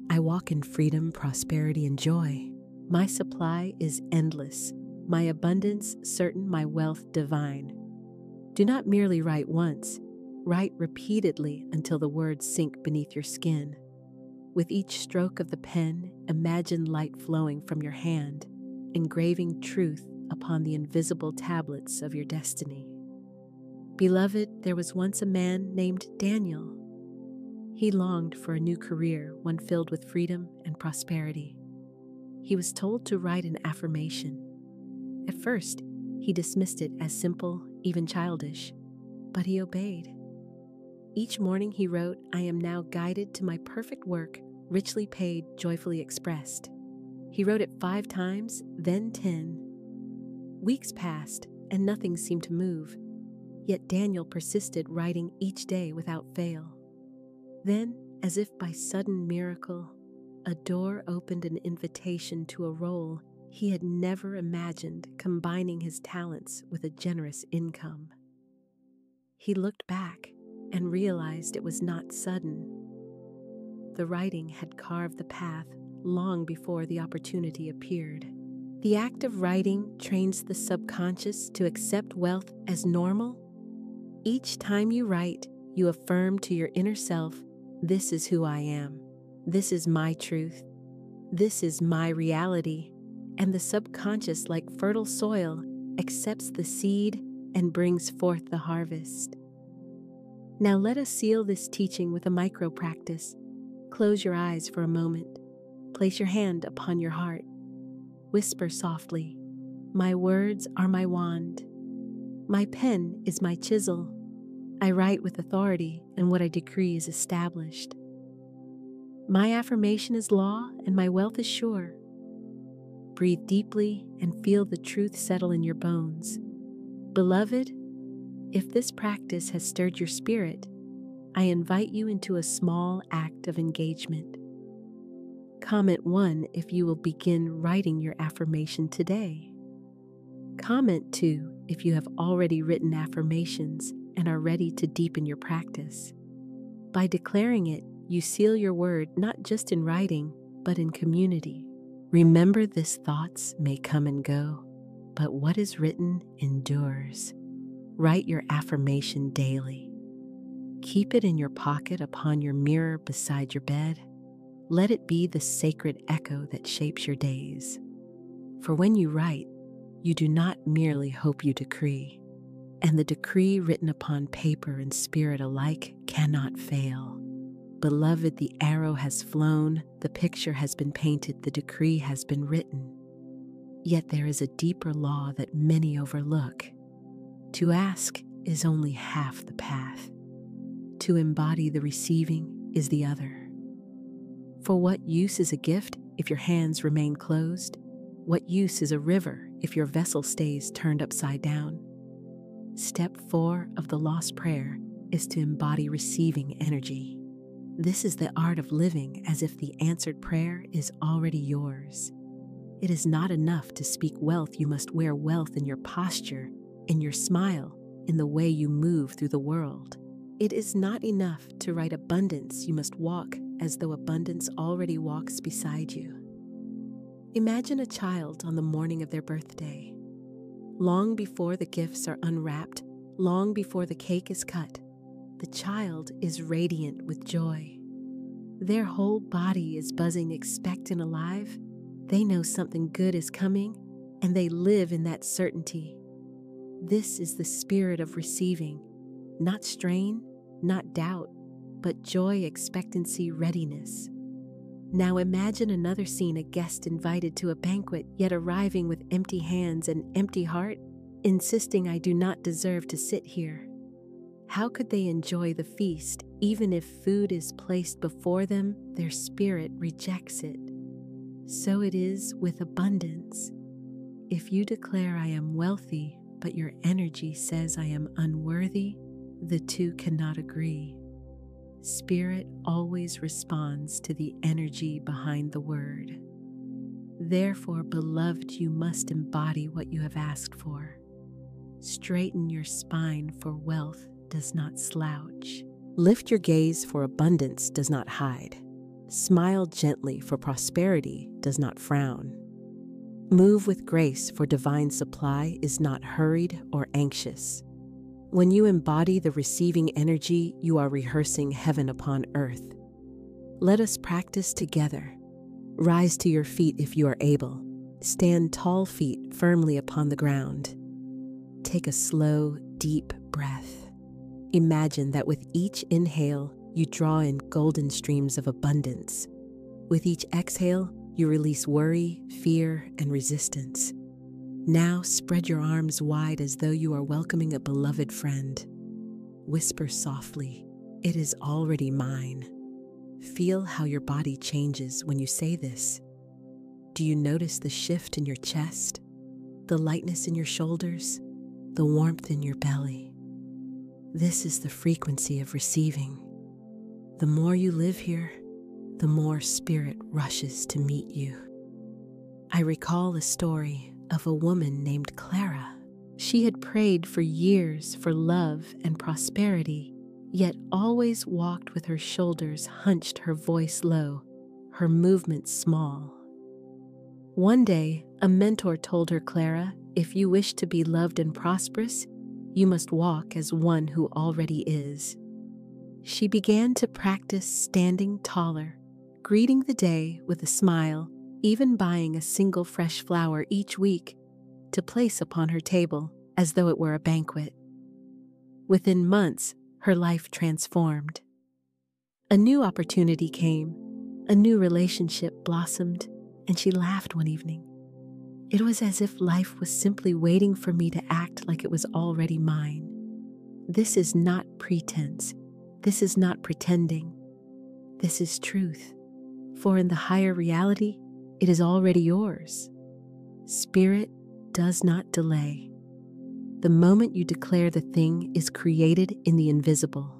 I walk in freedom, prosperity, and joy. My supply is endless. My abundance certain, my wealth divine. Do not merely write once. Write repeatedly until the words sink beneath your skin. With each stroke of the pen, imagine light flowing from your hand, engraving truth upon the invisible tablets of your destiny. Beloved, there was once a man named Daniel. He longed for a new career, one filled with freedom and prosperity. He was told to write an affirmation. At first, he dismissed it as simple, even childish, but he obeyed. Each morning he wrote, "I am now guided to my perfect work, richly paid, joyfully expressed." He wrote it 5 times, then 10. Weeks passed, and nothing seemed to move. Yet Daniel persisted, writing each day without fail. Then, as if by sudden miracle, a door opened, an invitation to a role he had never imagined, combining his talents with a generous income. He looked back, and realized it was not sudden. The writing had carved the path long before the opportunity appeared. The act of writing trains the subconscious to accept wealth as normal. Each time you write, you affirm to your inner self, "This is who I am. This is my truth. This is my reality." And the subconscious, like fertile soil, accepts the seed and brings forth the harvest. Now let us seal this teaching with a micro practice. Close your eyes for a moment. Place your hand upon your heart. Whisper softly, "My words are my wand. My pen is my chisel. I write with authority, and what I decree is established. My affirmation is law, and my wealth is sure." Breathe deeply and feel the truth settle in your bones. Beloved, if this practice has stirred your spirit, I invite you into a small act of engagement. Comment 1 if you will begin writing your affirmation today. Comment 2 if you have already written affirmations and are ready to deepen your practice. By declaring it, you seal your word not just in writing, but in community. Remember, these thoughts may come and go, but what is written endures. Write your affirmation daily. Keep it in your pocket, upon your mirror, beside your bed. Let it be the sacred echo that shapes your days. For when you write, you do not merely hope, you decree. And the decree written upon paper and spirit alike cannot fail. Beloved, the arrow has flown, the picture has been painted, the decree has been written. Yet there is a deeper law that many overlook. To ask is only half the path. To embody the receiving is the other. For what use is a gift if your hands remain closed? What use is a river if your vessel stays turned upside down? Step 4 of the Lost Prayer is to embody receiving energy. This is the art of living as if the answered prayer is already yours. It is not enough to speak wealth, you must wear wealth in your posture, in your smile, in the way you move through the world. It is not enough to write abundance, you must walk as though abundance already walks beside you. Imagine a child on the morning of their birthday. Long before the gifts are unwrapped, long before the cake is cut, the child is radiant with joy. Their whole body is buzzing, expectant, alive. They know something good is coming, and they live in that certainty. This is the spirit of receiving, not strain, not doubt, but joy, expectancy, readiness. Now imagine another scene, a guest invited to a banquet, yet arriving with empty hands and empty heart, insisting, "I do not deserve to sit here." How could they enjoy the feast? Even if food is placed before them, their spirit rejects it. So it is with abundance. If you declare, "I am wealthy," but your energy says, "I am unworthy," the two cannot agree. Spirit always responds to the energy behind the word. Therefore, beloved, you must embody what you have asked for. Straighten your spine, for wealth does not slouch. Lift your gaze, for abundance does not hide. Smile gently, for prosperity does not frown. Move with grace, for divine supply is not hurried or anxious. When you embody the receiving energy, you are rehearsing heaven upon earth. Let us practice together. Rise to your feet if you are able. Stand tall, feet firmly upon the ground. Take a slow, deep breath. Imagine that with each inhale, you draw in golden streams of abundance. With each exhale, you release worry, fear, and resistance. Now spread your arms wide as though you are welcoming a beloved friend. Whisper softly, "It is already mine." Feel how your body changes when you say this. Do you notice the shift in your chest, the lightness in your shoulders, the warmth in your belly? This is the frequency of receiving. The more you live here, the more spirit rushes to meet you. I recall a story of a woman named Clara. She had prayed for years for love and prosperity, yet always walked with her shoulders hunched, her voice low, her movements small. One day, a mentor told her, "Clara, if you wish to be loved and prosperous, you must walk as one who already is." She began to practice standing taller, greeting the day with a smile, even buying a single fresh flower each week to place upon her table as though it were a banquet. Within months, her life transformed. A new opportunity came, a new relationship blossomed, and she laughed one evening. It was as if life was simply waiting for me to act like it was already mine. This is not pretense. This is not pretending. This is truth. For in the higher reality, it is already yours. Spirit does not delay. The moment you declare the thing is created in the invisible,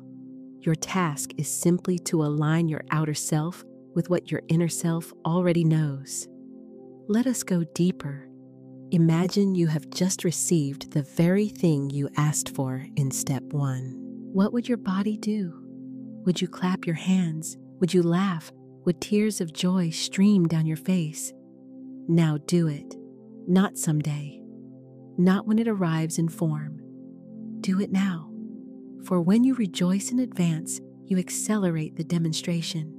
your task is simply to align your outer self with what your inner self already knows. Let us go deeper. Imagine you have just received the very thing you asked for in step 1. What would your body do? Would you clap your hands? Would you laugh? Would tears of joy stream down your face? Now do it. Not someday. Not when it arrives in form. Do it now. For when you rejoice in advance, you accelerate the demonstration.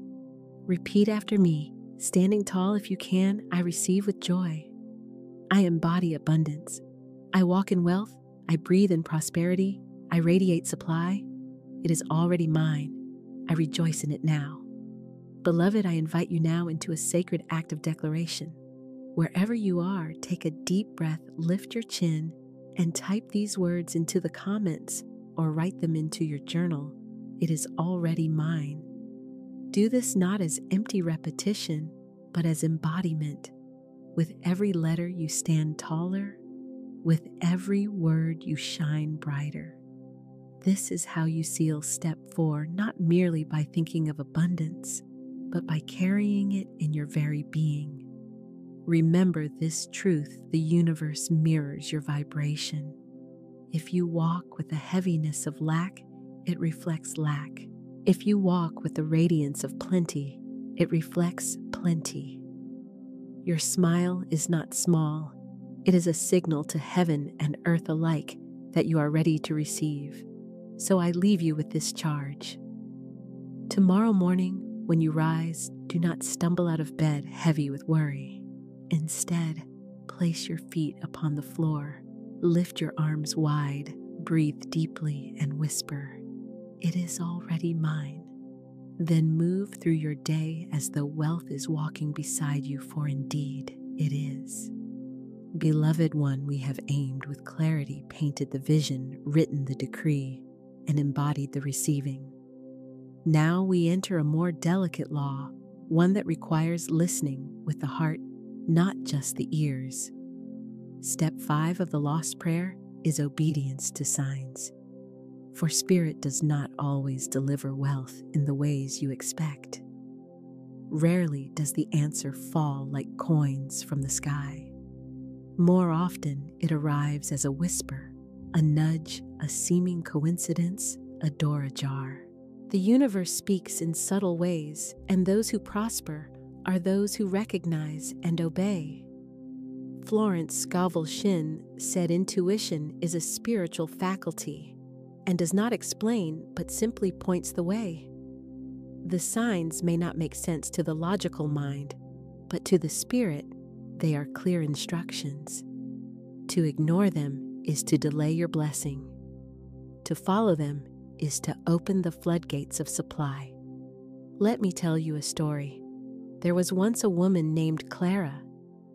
Repeat after me, standing tall if you can. I receive with joy. I embody abundance. I walk in wealth. I breathe in prosperity. I radiate supply. It is already mine. I rejoice in it now. Beloved, I invite you now into a sacred act of declaration. Wherever you are, take a deep breath, lift your chin, and type these words into the comments or write them into your journal. It is already mine. Do this not as empty repetition, but as embodiment. With every letter you stand taller. With every word you shine brighter. This is how you seal step 4, not merely by thinking of abundance, but by carrying it in your very being. Remember this truth: the universe mirrors your vibration. If you walk with the heaviness of lack, it reflects lack. If you walk with the radiance of plenty, it reflects plenty. Your smile is not small. It is a signal to heaven and earth alike that you are ready to receive. So I leave you with this charge. Tomorrow morning, when you rise, do not stumble out of bed heavy with worry. Instead, place your feet upon the floor, lift your arms wide, breathe deeply, and whisper, "It is already mine." Then move through your day as though wealth is walking beside you, for indeed it is. Beloved one, we have aimed with clarity, painted the vision, written the decree, and embodied the receiving. Now we enter a more delicate law, one that requires listening with the heart, not just the ears. Step 5 of the Lost Prayer is obedience to signs. For Spirit does not always deliver wealth in the ways you expect. Rarely does the answer fall like coins from the sky. More often, it arrives as a whisper, a nudge, a seeming coincidence, a door ajar. The universe speaks in subtle ways, and those who prosper are those who recognize and obey. Florence Scaville Shin said intuition is a spiritual faculty and does not explain but simply points the way. The signs may not make sense to the logical mind, but to the spirit, they are clear instructions. To ignore them is to delay your blessing. To follow them is to open the floodgates of supply. Let me tell you a story. There was once a woman named Clara.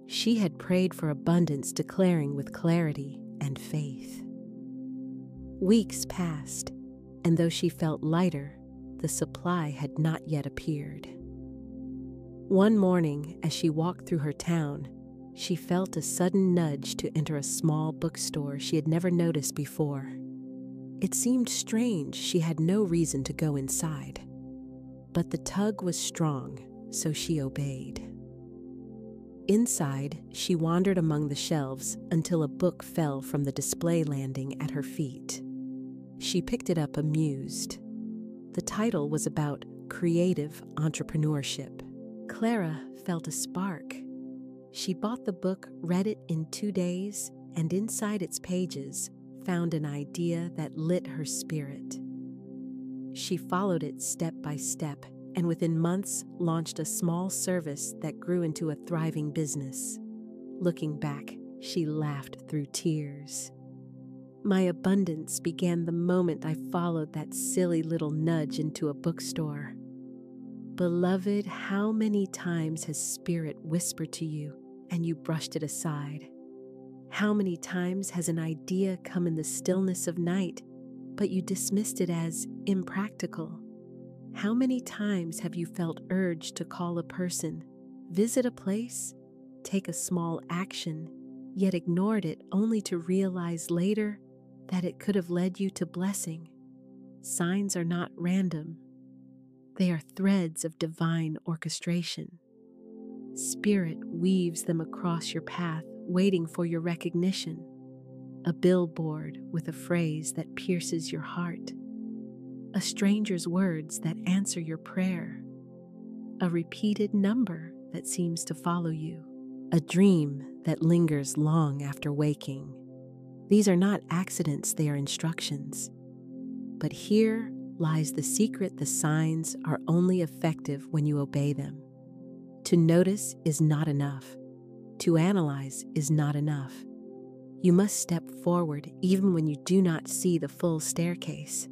She had prayed for abundance, declaring with clarity and faith. Weeks passed, and though she felt lighter, the supply had not yet appeared. One morning, as she walked through her town, she felt a sudden nudge to enter a small bookstore she had never noticed before. It seemed strange she had no reason to go inside, but the tug was strong, so she obeyed. Inside, she wandered among the shelves until a book fell from the display landing at her feet. She picked it up amused. The title was about creative entrepreneurship. Clara felt a spark. She bought the book, read it in 2 days, and inside its pages found an idea that lit her spirit. She followed it step by step, and within months launched a small service that grew into a thriving business. Looking back, she laughed through tears. My abundance began the moment I followed that silly little nudge into a bookstore. Beloved, how many times has Spirit whispered to you and you brushed it aside? How many times has an idea come in the stillness of night, but you dismissed it as impractical? How many times have you felt urged to call a person, visit a place, take a small action, yet ignored it only to realize later that it could have led you to blessing? Signs are not random. They are threads of divine orchestration. Spirit weaves them across your path, waiting for your recognition. A billboard with a phrase that pierces your heart. A stranger's words that answer your prayer. A repeated number that seems to follow you. A dream that lingers long after waking. These are not accidents, they are instructions. But here lies the secret: the signs are only effective when you obey them. To notice is not enough. To analyze is not enough. You must step forward even when you do not see the full staircase.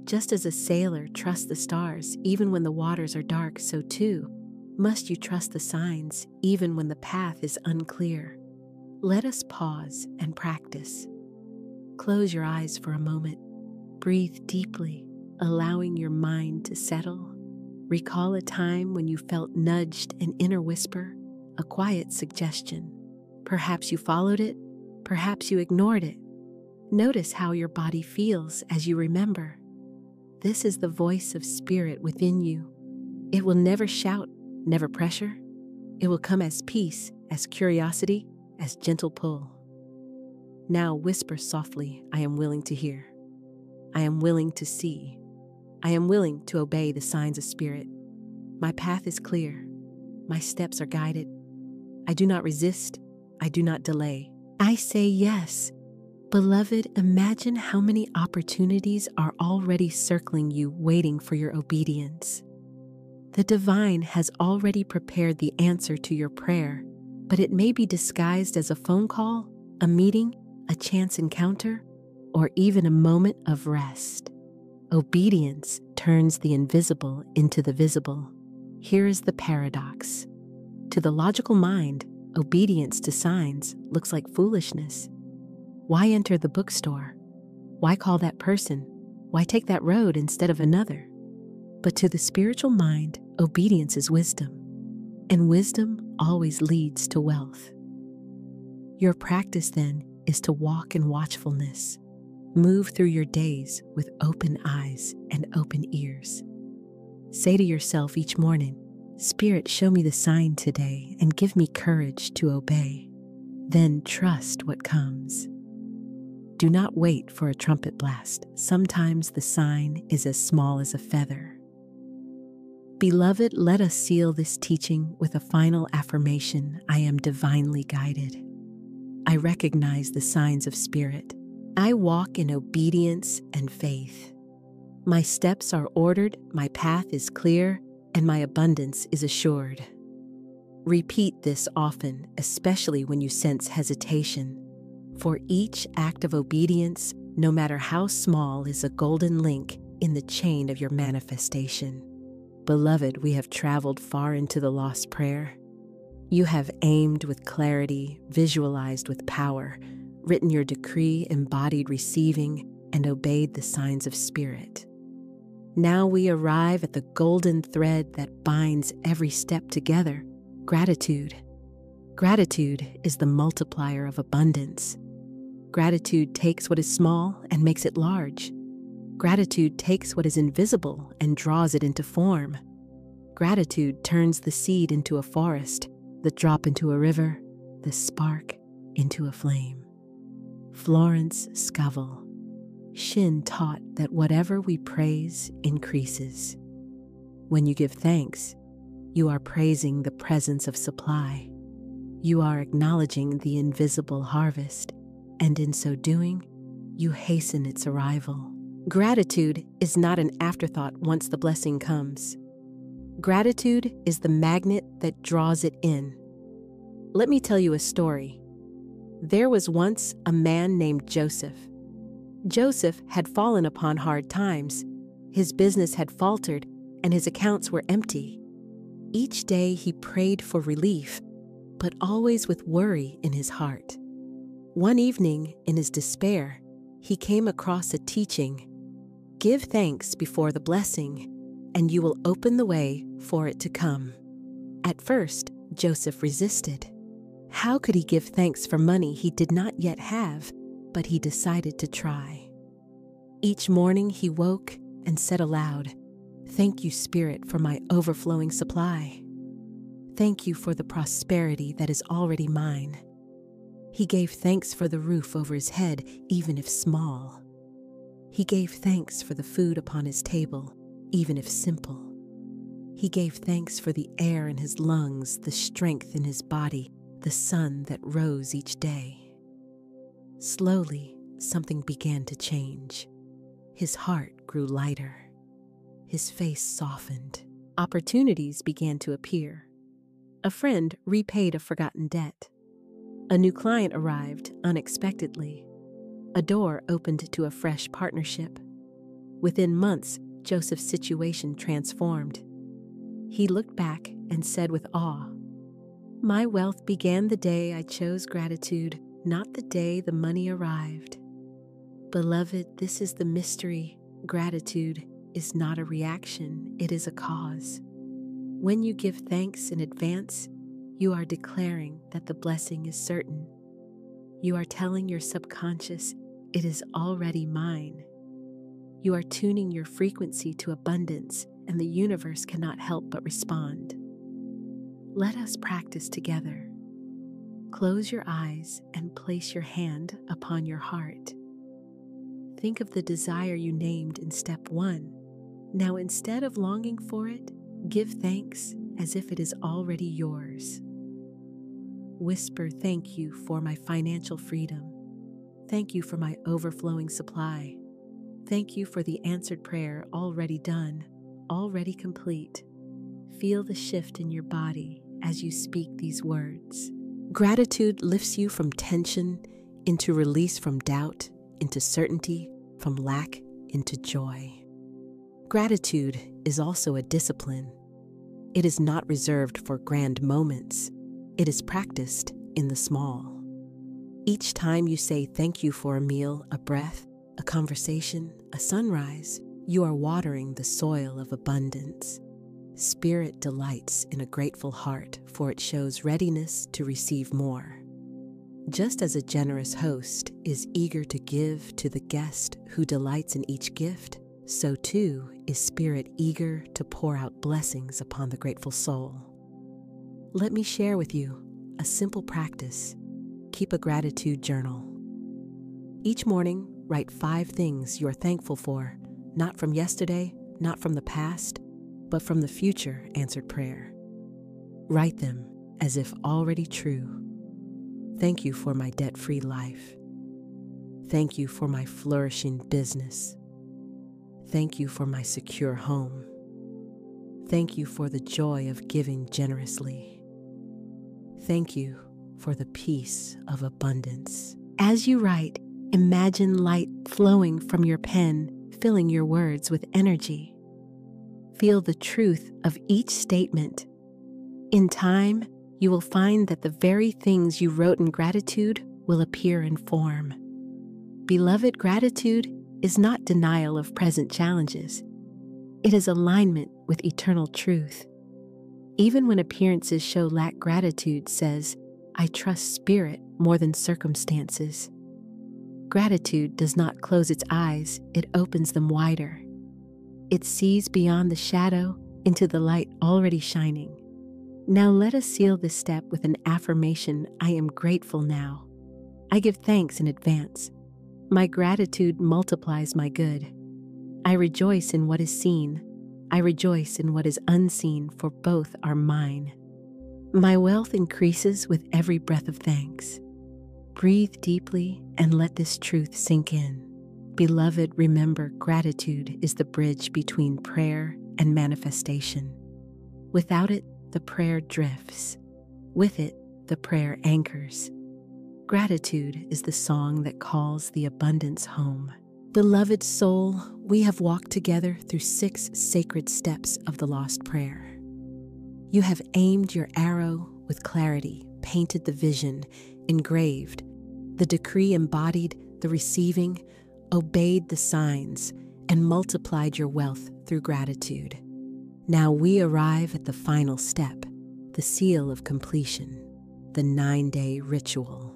Just as a sailor trusts the stars even when the waters are dark, so too must you trust the signs even when the path is unclear. Let us pause and practice. Close your eyes for a moment. Breathe deeply, allowing your mind to settle. Recall a time when you felt nudged, an inner whisper, a quiet suggestion. Perhaps you followed it, perhaps you ignored it. Notice how your body feels as you remember. This is the voice of Spirit within you. It will never shout, never pressure. It will come as peace, as curiosity, as gentle pull. Now whisper softly, I am willing to hear. I am willing to see. I am willing to obey the signs of Spirit. My path is clear. My steps are guided. I do not resist. I do not delay. I say yes. Beloved, imagine how many opportunities are already circling you, waiting for your obedience. The divine has already prepared the answer to your prayer, but it may be disguised as a phone call, a meeting, a chance encounter, or even a moment of rest. Obedience turns the invisible into the visible. Here is the paradox. To the logical mind, obedience to signs looks like foolishness. Why enter the bookstore? Why call that person? Why take that road instead of another? But to the spiritual mind, obedience is wisdom, and wisdom always leads to wealth. Your practice, then, is to walk in watchfulness. Move through your days with open eyes and open ears. Say to yourself each morning, Spirit, show me the sign today and give me courage to obey. Then trust what comes. Do not wait for a trumpet blast. Sometimes the sign is as small as a feather. Beloved, let us seal this teaching with a final affirmation. I am divinely guided. I recognize the signs of Spirit. I walk in obedience and faith. My steps are ordered, my path is clear, and my abundance is assured. Repeat this often, especially when you sense hesitation. For each act of obedience, no matter how small, is a golden link in the chain of your manifestation. Beloved, we have traveled far into the lost prayer. You have aimed with clarity, visualized with power, written your decree, embodied receiving, and obeyed the signs of Spirit. Now we arrive at the golden thread that binds every step together: gratitude. Gratitude is the multiplier of abundance. Gratitude takes what is small and makes it large. Gratitude takes what is invisible and draws it into form. Gratitude turns the seed into a forest, the drop into a river, the spark into a flame. Florence Scaville Shin taught that whatever we praise increases. When you give thanks, you are praising the presence of supply. You are acknowledging the invisible harvest, and in so doing, you hasten its arrival. Gratitude is not an afterthought once the blessing comes. Gratitude is the magnet that draws it in. Let me tell you a story. There was once a man named Joseph. Joseph had fallen upon hard times. His business had faltered, and his accounts were empty. Each day he prayed for relief, but always with worry in his heart. One evening, in his despair, he came across a teaching: give thanks before the blessing, and you will open the way for it to come. At first, Joseph resisted. How could he give thanks for money he did not yet have? But he decided to try. Each morning he woke and said aloud, "Thank you, Spirit, for my overflowing supply. Thank you for the prosperity that is already mine." He gave thanks for the roof over his head, even if small. He gave thanks for the food upon his table, even if simple. He gave thanks for the air in his lungs, the strength in his body, the sun that rose each day. Slowly, something began to change. His heart grew lighter. His face softened. Opportunities began to appear. A friend repaid a forgotten debt. A new client arrived unexpectedly. A door opened to a fresh partnership. Within months, Joseph's situation transformed. He looked back and said with awe, "My wealth began the day I chose gratitude, not the day the money arrived." Beloved, this is the mystery. Gratitude is not a reaction, it is a cause. When you give thanks in advance, you are declaring that the blessing is certain. You are telling your subconscious, "It is already mine." You are tuning your frequency to abundance, and the universe cannot help but respond. Let us practice together. Close your eyes and place your hand upon your heart. Think of the desire you named in step 1. Now, instead of longing for it, give thanks as if it is already yours. Whisper, "Thank you for my financial freedom. Thank you for my overflowing supply. Thank you for the answered prayer already done, already complete." Feel the shift in your body as you speak these words. Gratitude lifts you from tension into release, from doubt into certainty, from lack into joy. Gratitude is also a discipline. It is not reserved for grand moments. It is practiced in the small. Each time you say thank you for a meal, a breath, a conversation, a sunrise, you are watering the soil of abundance. Spirit delights in a grateful heart, for it shows readiness to receive more. Just as a generous host is eager to give to the guest who delights in each gift, so too is Spirit eager to pour out blessings upon the grateful soul. Let me share with you a simple practice. Keep a gratitude journal. Each morning, write 5 things you are thankful for, not from yesterday, not from the past, but from the future answered prayer. Write them as if already true. Thank you for my debt-free life. Thank you for my flourishing business. Thank you for my secure home. Thank you for the joy of giving generously. Thank you for the peace of abundance. As you write, imagine light flowing from your pen, filling your words with energy. Feel the truth of each statement. In time, you will find that the very things you wrote in gratitude will appear in form. Beloved, gratitude is not denial of present challenges. It is alignment with eternal truth. Even when appearances show lack, gratitude says, "I trust Spirit more than circumstances." Gratitude does not close its eyes, it opens them wider. It sees beyond the shadow into the light already shining. Now let us seal this step with an affirmation. I am grateful now. I give thanks in advance. My gratitude multiplies my good. I rejoice in what is seen. I rejoice in what is unseen, for both are mine. My wealth increases with every breath of thanks. Breathe deeply and let this truth sink in. Beloved, remember, gratitude is the bridge between prayer and manifestation. Without it, the prayer drifts. With it, the prayer anchors. Gratitude is the song that calls the abundance home. Beloved soul, we have walked together through 6 sacred steps of the lost prayer. You have aimed your arrow with clarity, painted the vision, engraved the decree, embodied the receiving, obeyed the signs, and multiplied your wealth through gratitude. Now we arrive at the final step, the seal of completion, the 9-day ritual.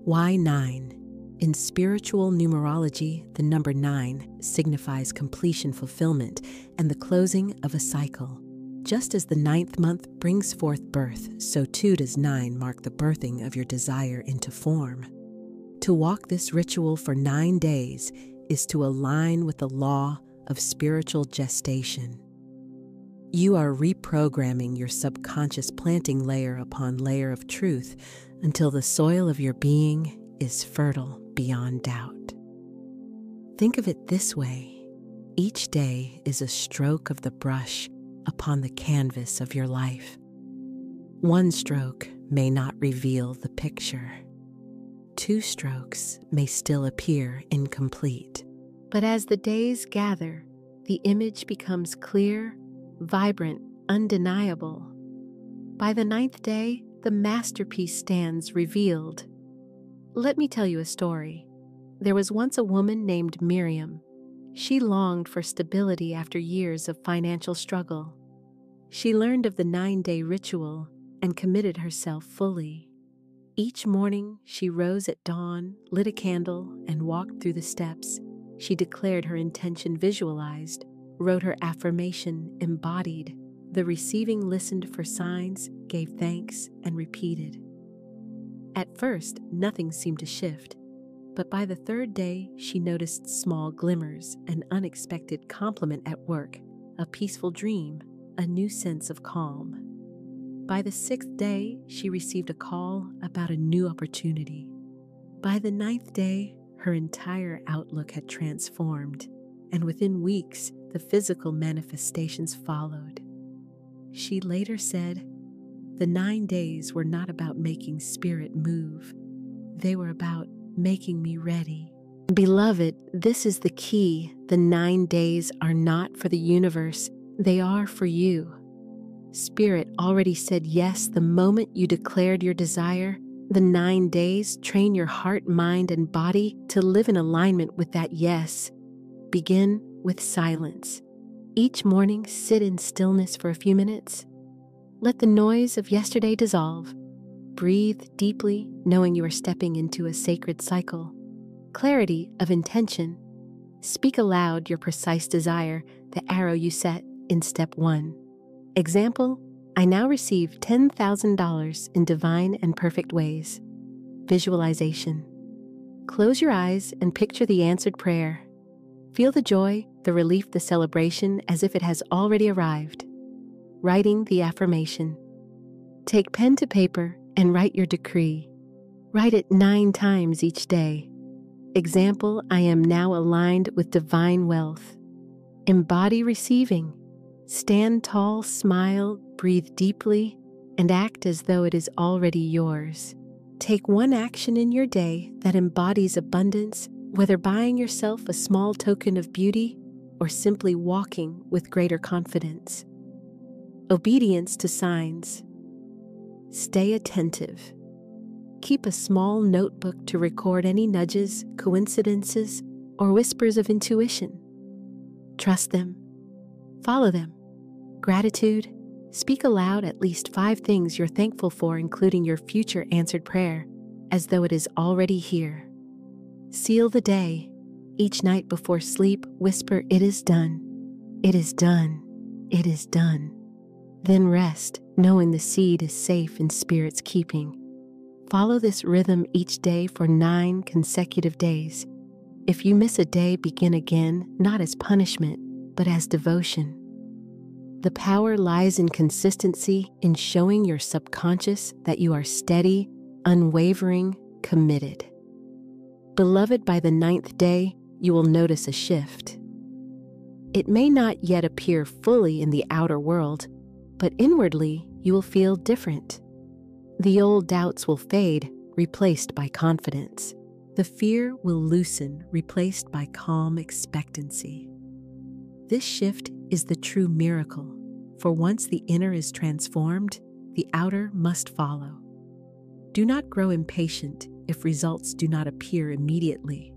Why 9? In spiritual numerology, the number 9 signifies completion, fulfillment, and the closing of a cycle. Just as the 9th month brings forth birth, so too does 9 mark the birthing of your desire into form. To walk this ritual for 9 days is to align with the law of spiritual gestation. You are reprogramming your subconscious, planting layer upon layer of truth until the soil of your being is fertile beyond doubt. Think of it this way: each day is a stroke of the brush upon the canvas of your life. One stroke may not reveal the picture. 2 strokes may still appear incomplete. But as the days gather, the image becomes clear, vibrant, undeniable. By the 9th day, the masterpiece stands revealed. Let me tell you a story. There was once a woman named Miriam. She longed for stability after years of financial struggle. She learned of the 9-day ritual and committed herself fully. Each morning, she rose at dawn, lit a candle, and walked through the steps. She declared her intention, visualized, wrote her affirmation, embodied. The receiving listened for signs, gave thanks, and repeated. At first, nothing seemed to shift, but by the 3rd day, she noticed small glimmers, an unexpected compliment at work, a peaceful dream, a new sense of calm. By the 6th day, she received a call about a new opportunity. By the 9th day, her entire outlook had transformed, and within weeks, the physical manifestations followed. She later said, "The 9 days were not about making spirit move. They were about making me ready." Beloved, this is the key. The 9 days are not for the universe. They are for you. Spirit already said yes the moment you declared your desire. The 9 days train your heart, mind, and body to live in alignment with that yes. Begin with silence. Each morning, sit in stillness for a few minutes. Let the noise of yesterday dissolve. Breathe deeply, knowing you are stepping into a sacred cycle. Clarity of intention. Speak aloud your precise desire, the arrow you set in step 1. Example, I now receive $10,000 in divine and perfect ways. Visualization. Close your eyes and picture the answered prayer. Feel the joy, the relief, the celebration as if it has already arrived. Writing the affirmation. Take pen to paper and write your decree. Write it 9 times each day. Example, I am now aligned with divine wealth. Embody receiving. Stand tall, smile, breathe deeply, and act as though it is already yours. Take one action in your day that embodies abundance, whether buying yourself a small token of beauty or simply walking with greater confidence. Obedience to signs. Stay attentive. Keep a small notebook to record any nudges, coincidences, or whispers of intuition. Trust them. Follow them. Gratitude. Speak aloud at least 5 things you're thankful for, including your future answered prayer, as though it is already here. Seal the day. Each night before sleep, whisper, "It is done. It is done. It is done." Then rest, knowing the seed is safe in Spirit's keeping. Follow this rhythm each day for 9 consecutive days. If you miss a day, begin again, not as punishment, but as devotion. The power lies in consistency, in showing your subconscious that you are steady, unwavering, committed. Beloved, by the 9th day, you will notice a shift. It may not yet appear fully in the outer world, but inwardly you will feel different. The old doubts will fade, replaced by confidence. The fear will loosen, replaced by calm expectancy. This shift is the true miracle, for once the inner is transformed, the outer must follow. Do not grow impatient if results do not appear immediately.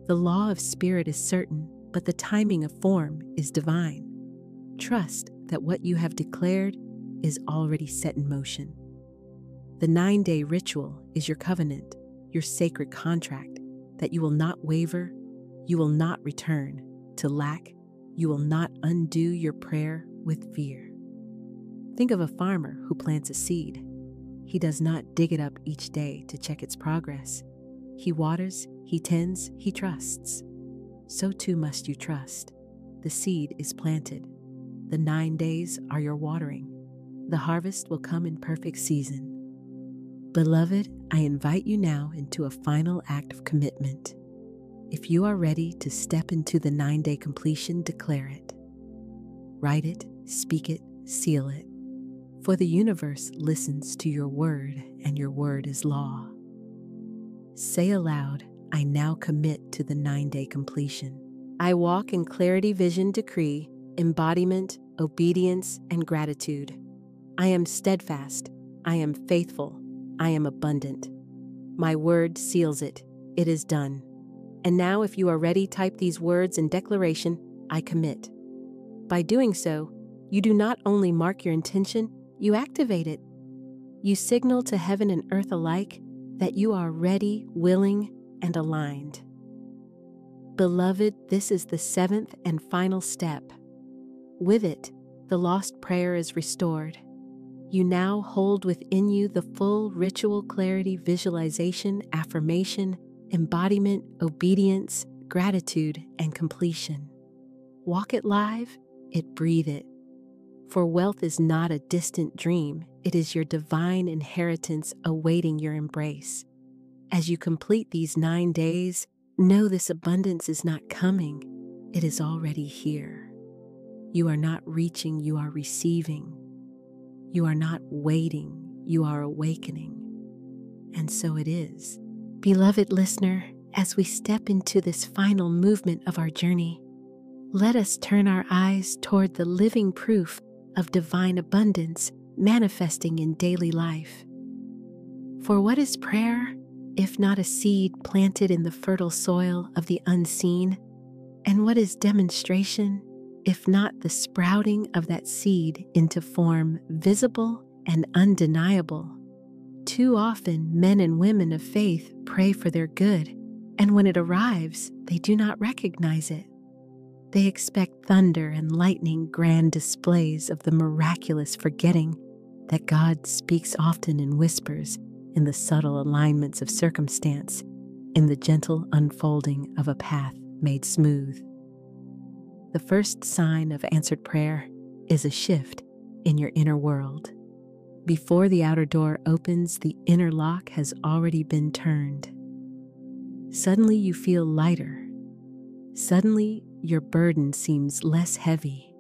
The law of spirit is certain, but the timing of form is divine. Trust that what you have declared is already set in motion. The 9-day ritual is your covenant, your sacred contract, that you will not waver, you will not return to lack, you will not undo your prayer with fear. Think of a farmer who plants a seed. He does not dig it up each day to check its progress. He waters, he tends, he trusts. So too must you trust. The seed is planted. The 9 days are your watering. The harvest will come in perfect season. Beloved, I invite you now into a final act of commitment. If you are ready to step into the 9-day completion, declare it. Write it, speak it, seal it. For the universe listens to your word, and your word is law. Say aloud, I now commit to the 9-day completion. I walk in clarity, vision, decree, embodiment, obedience, and gratitude. I am steadfast. I am faithful. I am abundant. My word seals it. It is done. And now, if you are ready, type these words in declaration, I commit. By doing so, you do not only mark your intention, you activate it. You signal to heaven and earth alike that you are ready, willing, and aligned. Beloved, this is the 7th and final step. With it, the lost prayer is restored. You now hold within you the full ritual clarity, visualization, affirmation, embodiment, obedience, gratitude, and completion. Walk it live, breathe it. For wealth is not a distant dream, it is your divine inheritance awaiting your embrace. As you complete these 9 days, know this abundance is not coming, it is already here. You are not reaching, you are receiving. You are not waiting, you are awakening. And so it is. Beloved listener, as we step into this final movement of our journey, let us turn our eyes toward the living proof of divine abundance manifesting in daily life. For what is prayer, if not a seed planted in the fertile soil of the unseen? And what is demonstration, if not the sprouting of that seed into form visible and undeniable? Too often, men and women of faith pray for their good, and when it arrives, they do not recognize it. They expect thunder and lightning, grand displays of the miraculous, forgetting that God speaks often in whispers, in the subtle alignments of circumstance, in the gentle unfolding of a path made smooth. The first sign of answered prayer is a shift in your inner world. Before the outer door opens, the inner lock has already been turned. Suddenly you feel lighter. Suddenly your burden seems less heavy.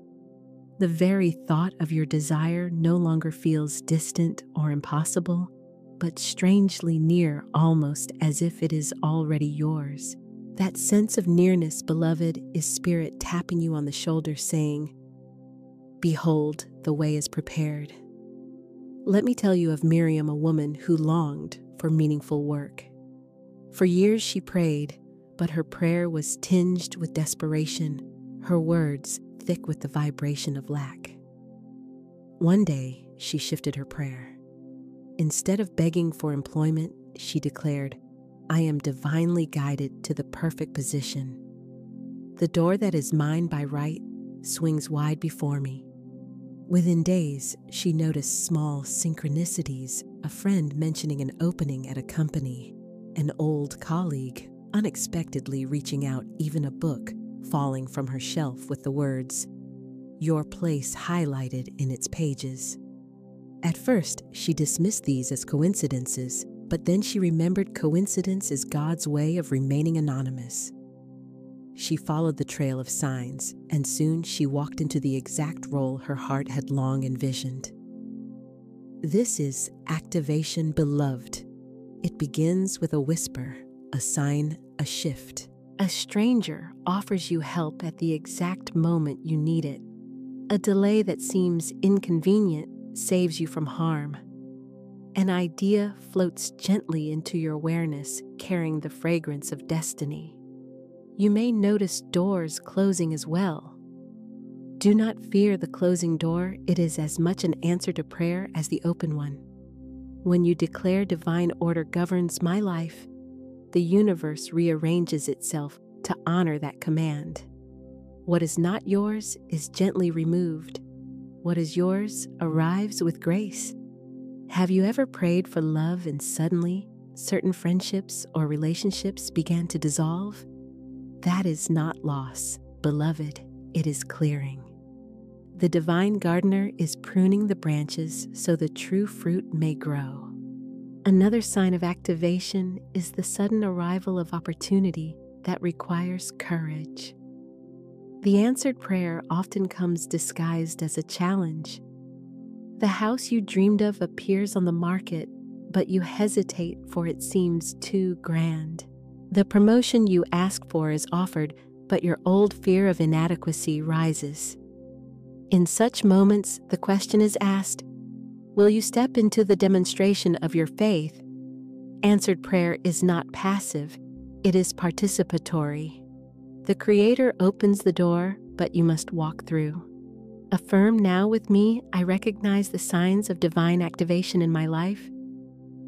The very thought of your desire no longer feels distant or impossible, but strangely near, almost as if it is already yours. That sense of nearness, beloved, is Spirit tapping you on the shoulder saying, "Behold, the way is prepared." Let me tell you of Miriam, a woman who longed for meaningful work. For years she prayed, but her prayer was tinged with desperation, her words thick with the vibration of lack. One day, she shifted her prayer. Instead of begging for employment, she declared, "I am divinely guided to the perfect position. The door that is mine by right swings wide before me." Within days, she noticed small synchronicities, a friend mentioning an opening at a company, an old colleague unexpectedly reaching out, even a book falling from her shelf with the words, "Your place" highlighted in its pages. At first, she dismissed these as coincidences, but then she remembered coincidence is God's way of remaining anonymous. She followed the trail of signs, and soon she walked into the exact role her heart had long envisioned. This is activation, beloved. It begins with a whisper, a sign, a shift. A stranger offers you help at the exact moment you need it. A delay that seems inconvenient saves you from harm. An idea floats gently into your awareness, carrying the fragrance of destiny. You may notice doors closing as well. Do not fear the closing door. It is as much an answer to prayer as the open one. When you declare divine order governs my life, the universe rearranges itself to honor that command. What is not yours is gently removed. What is yours arrives with grace. Have you ever prayed for love and suddenly certain friendships or relationships began to dissolve? That is not loss, beloved, it is clearing. The divine gardener is pruning the branches so the true fruit may grow. Another sign of activation is the sudden arrival of opportunity that requires courage. The answered prayer often comes disguised as a challenge. The house you dreamed of appears on the market, but you hesitate for it seems too grand. The promotion you ask for is offered, but your old fear of inadequacy rises. In such moments, the question is asked, will you step into the demonstration of your faith? Answered prayer is not passive, it is participatory. The Creator opens the door, but you must walk through. Affirm now with me, I recognize the signs of divine activation in my life.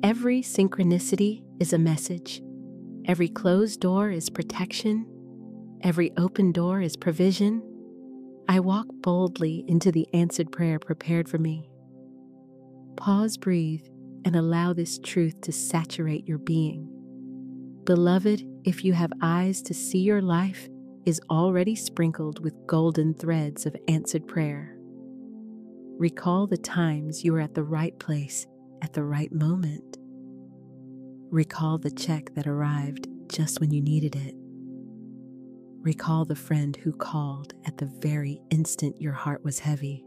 Every synchronicity is a message. Every closed door is protection. Every open door is provision. I walk boldly into the answered prayer prepared for me. Pause, breathe, and allow this truth to saturate your being. Beloved, if you have eyes to see, your life is already sprinkled with golden threads of answered prayer. Recall the times you were at the right place at the right moment. Recall the check that arrived just when you needed it. Recall the friend who called at the very instant your heart was heavy.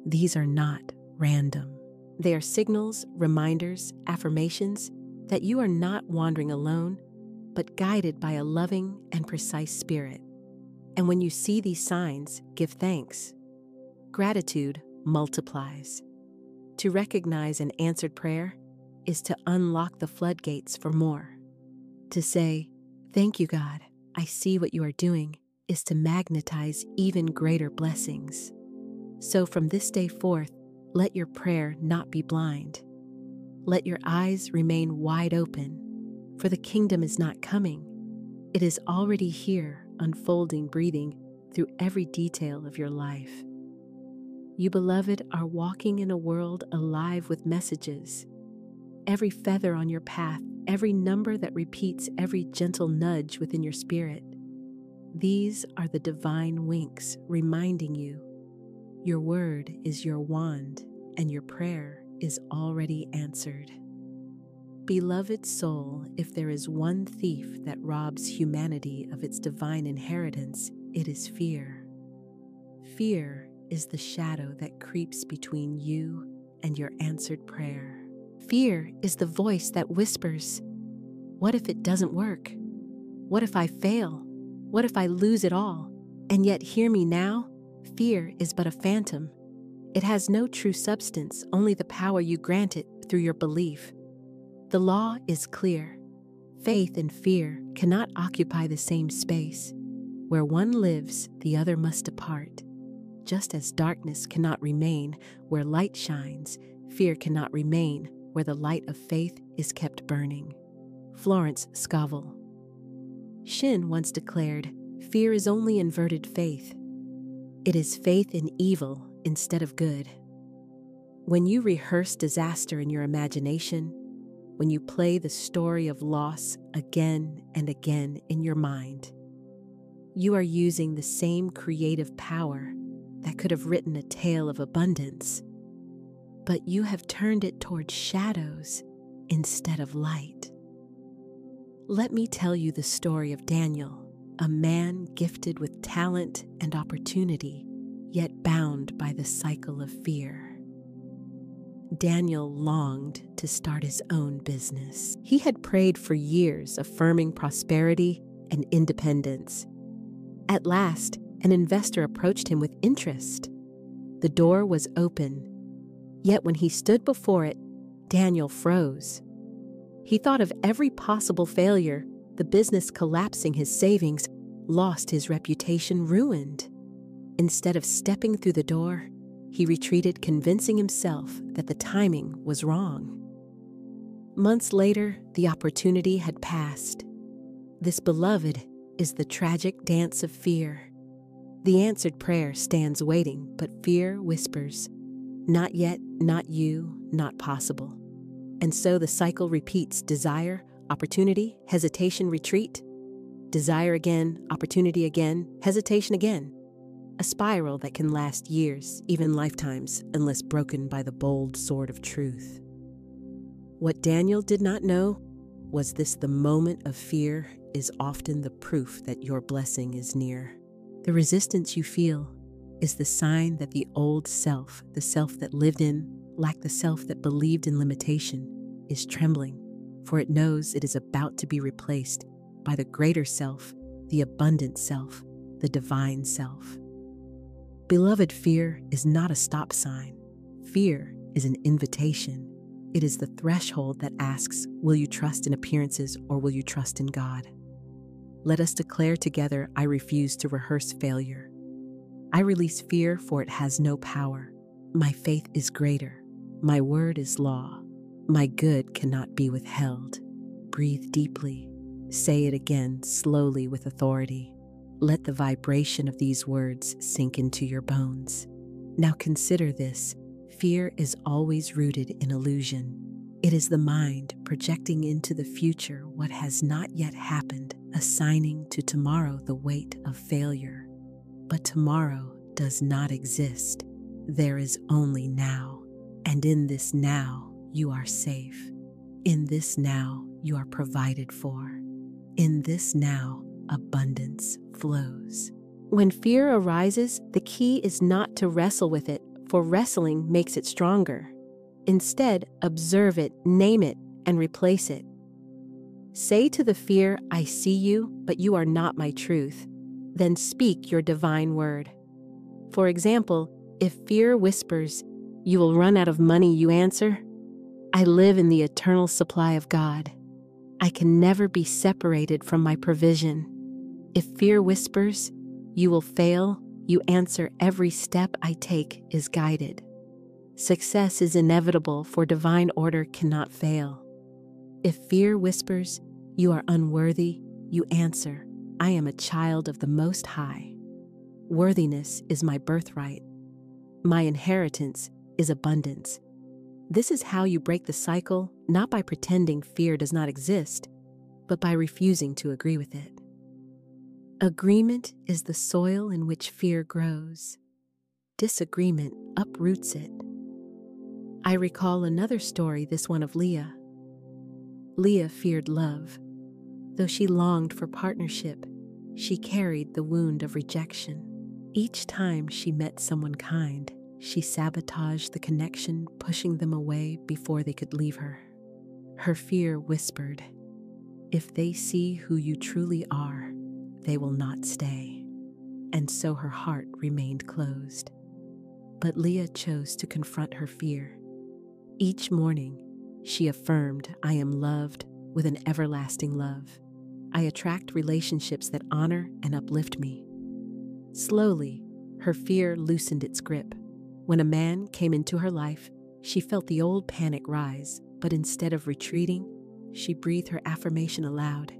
These are not random. They are signals, reminders, affirmations that you are not wandering alone, but guided by a loving and precise spirit. And when you see these signs, give thanks. Gratitude multiplies. To recognize an answered prayer is to unlock the floodgates for more. To say, "Thank you, God, I see what you are doing," is to magnetize even greater blessings. So from this day forth, let your prayer not be blind. Let your eyes remain wide open, for the kingdom is not coming. It is already here, unfolding, breathing through every detail of your life. You, beloved, are walking in a world alive with messages. Every feather on your path, every number that repeats, every gentle nudge within your spirit. These are the divine winks reminding you your word is your wand and your prayer is already answered. Beloved soul, if there is one thief that robs humanity of its divine inheritance, it is fear. Fear is the shadow that creeps between you and your answered prayer. Fear is the voice that whispers, "What if it doesn't work? What if I fail? What if I lose it all?" And yet hear me now, fear is but a phantom. It has no true substance, only the power you grant it through your belief. The law is clear. Faith and fear cannot occupy the same space. Where one lives, the other must depart. Just as darkness cannot remain where light shines, fear cannot remain where the light of faith is kept burning. Florence Scaville Shin once declared, "Fear is only inverted faith. It is faith in evil instead of good." When you rehearse disaster in your imagination, when you play the story of loss again and again in your mind. You are using the same creative power that could have written a tale of abundance, but you have turned it towards shadows instead of light. Let me tell you the story of Daniel, a man gifted with talent and opportunity, yet bound by the cycle of fear. Daniel longed to start his own business. He had prayed for years, affirming prosperity and independence. At last, an investor approached him with interest. The door was open, yet when he stood before it, Daniel froze. He thought of every possible failure, the business collapsing, his savings, lost, his reputation ruined. Instead of stepping through the door, he retreated, convincing himself that the timing was wrong. Months later, the opportunity had passed. This, beloved, is the tragic dance of fear. The answered prayer stands waiting, but fear whispers, "Not yet, not you, not possible." And so the cycle repeats: desire, opportunity, hesitation, retreat. Desire again, opportunity again, hesitation again. A spiral that can last years, even lifetimes, unless broken by the bold sword of truth. What Daniel did not know was this: the moment of fear is often the proof that your blessing is near. The resistance you feel is the sign that the old self, the self that lived in, like the self that believed in limitation, is trembling, for it knows it is about to be replaced by the greater self, the abundant self, the divine self. Beloved, fear is not a stop sign. Fear is an invitation. It is the threshold that asks, will you trust in appearances or will you trust in God? Let us declare together, I refuse to rehearse failure. I release fear, for it has no power. My faith is greater. My word is law. My good cannot be withheld. Breathe deeply. Say it again, slowly, with authority. Let the vibration of these words sink into your bones. Now consider this. Fear is always rooted in illusion. It is the mind projecting into the future what has not yet happened, assigning to tomorrow the weight of failure. But tomorrow does not exist. There is only now. And in this now, you are safe. In this now, you are provided for. In this now, abundance flows. When fear arises, the key is not to wrestle with it, for wrestling makes it stronger. Instead, observe it, name it, and replace it. Say to the fear, I see you, but you are not my truth. Then speak your divine word. For example, if fear whispers, you will run out of money, you answer, I live in the eternal supply of God. I can never be separated from my provision. If fear whispers, you will fail, you answer, every step I take is guided. Success is inevitable, for divine order cannot fail. If fear whispers, you are unworthy, you answer, I am a child of the Most High. Worthiness is my birthright. My inheritance is abundance. This is how you break the cycle, not by pretending fear does not exist, but by refusing to agree with it. Agreement is the soil in which fear grows. Disagreement uproots it. I recall another story, this one of Leah. Leah feared love. Though she longed for partnership, she carried the wound of rejection. Each time she met someone kind, she sabotaged the connection, pushing them away before they could leave her. Her fear whispered, if they see who you truly are, they will not stay. And so her heart remained closed. But Leah chose to confront her fear. Each morning, she affirmed, I am loved with an everlasting love. I attract relationships that honor and uplift me. Slowly, her fear loosened its grip. When a man came into her life, she felt the old panic rise, but instead of retreating, she breathed her affirmation aloud.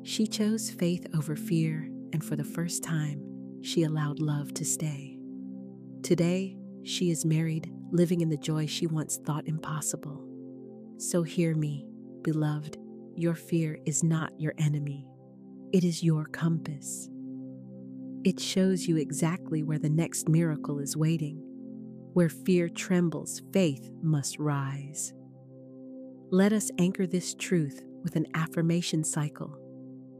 She chose faith over fear, and for the first time, she allowed love to stay. Today, she is married, living in the joy she once thought impossible. So hear me. beloved, your fear is not your enemy. It is your compass. It shows you exactly where the next miracle is waiting. Where fear trembles, faith must rise. Let us anchor this truth with an affirmation cycle.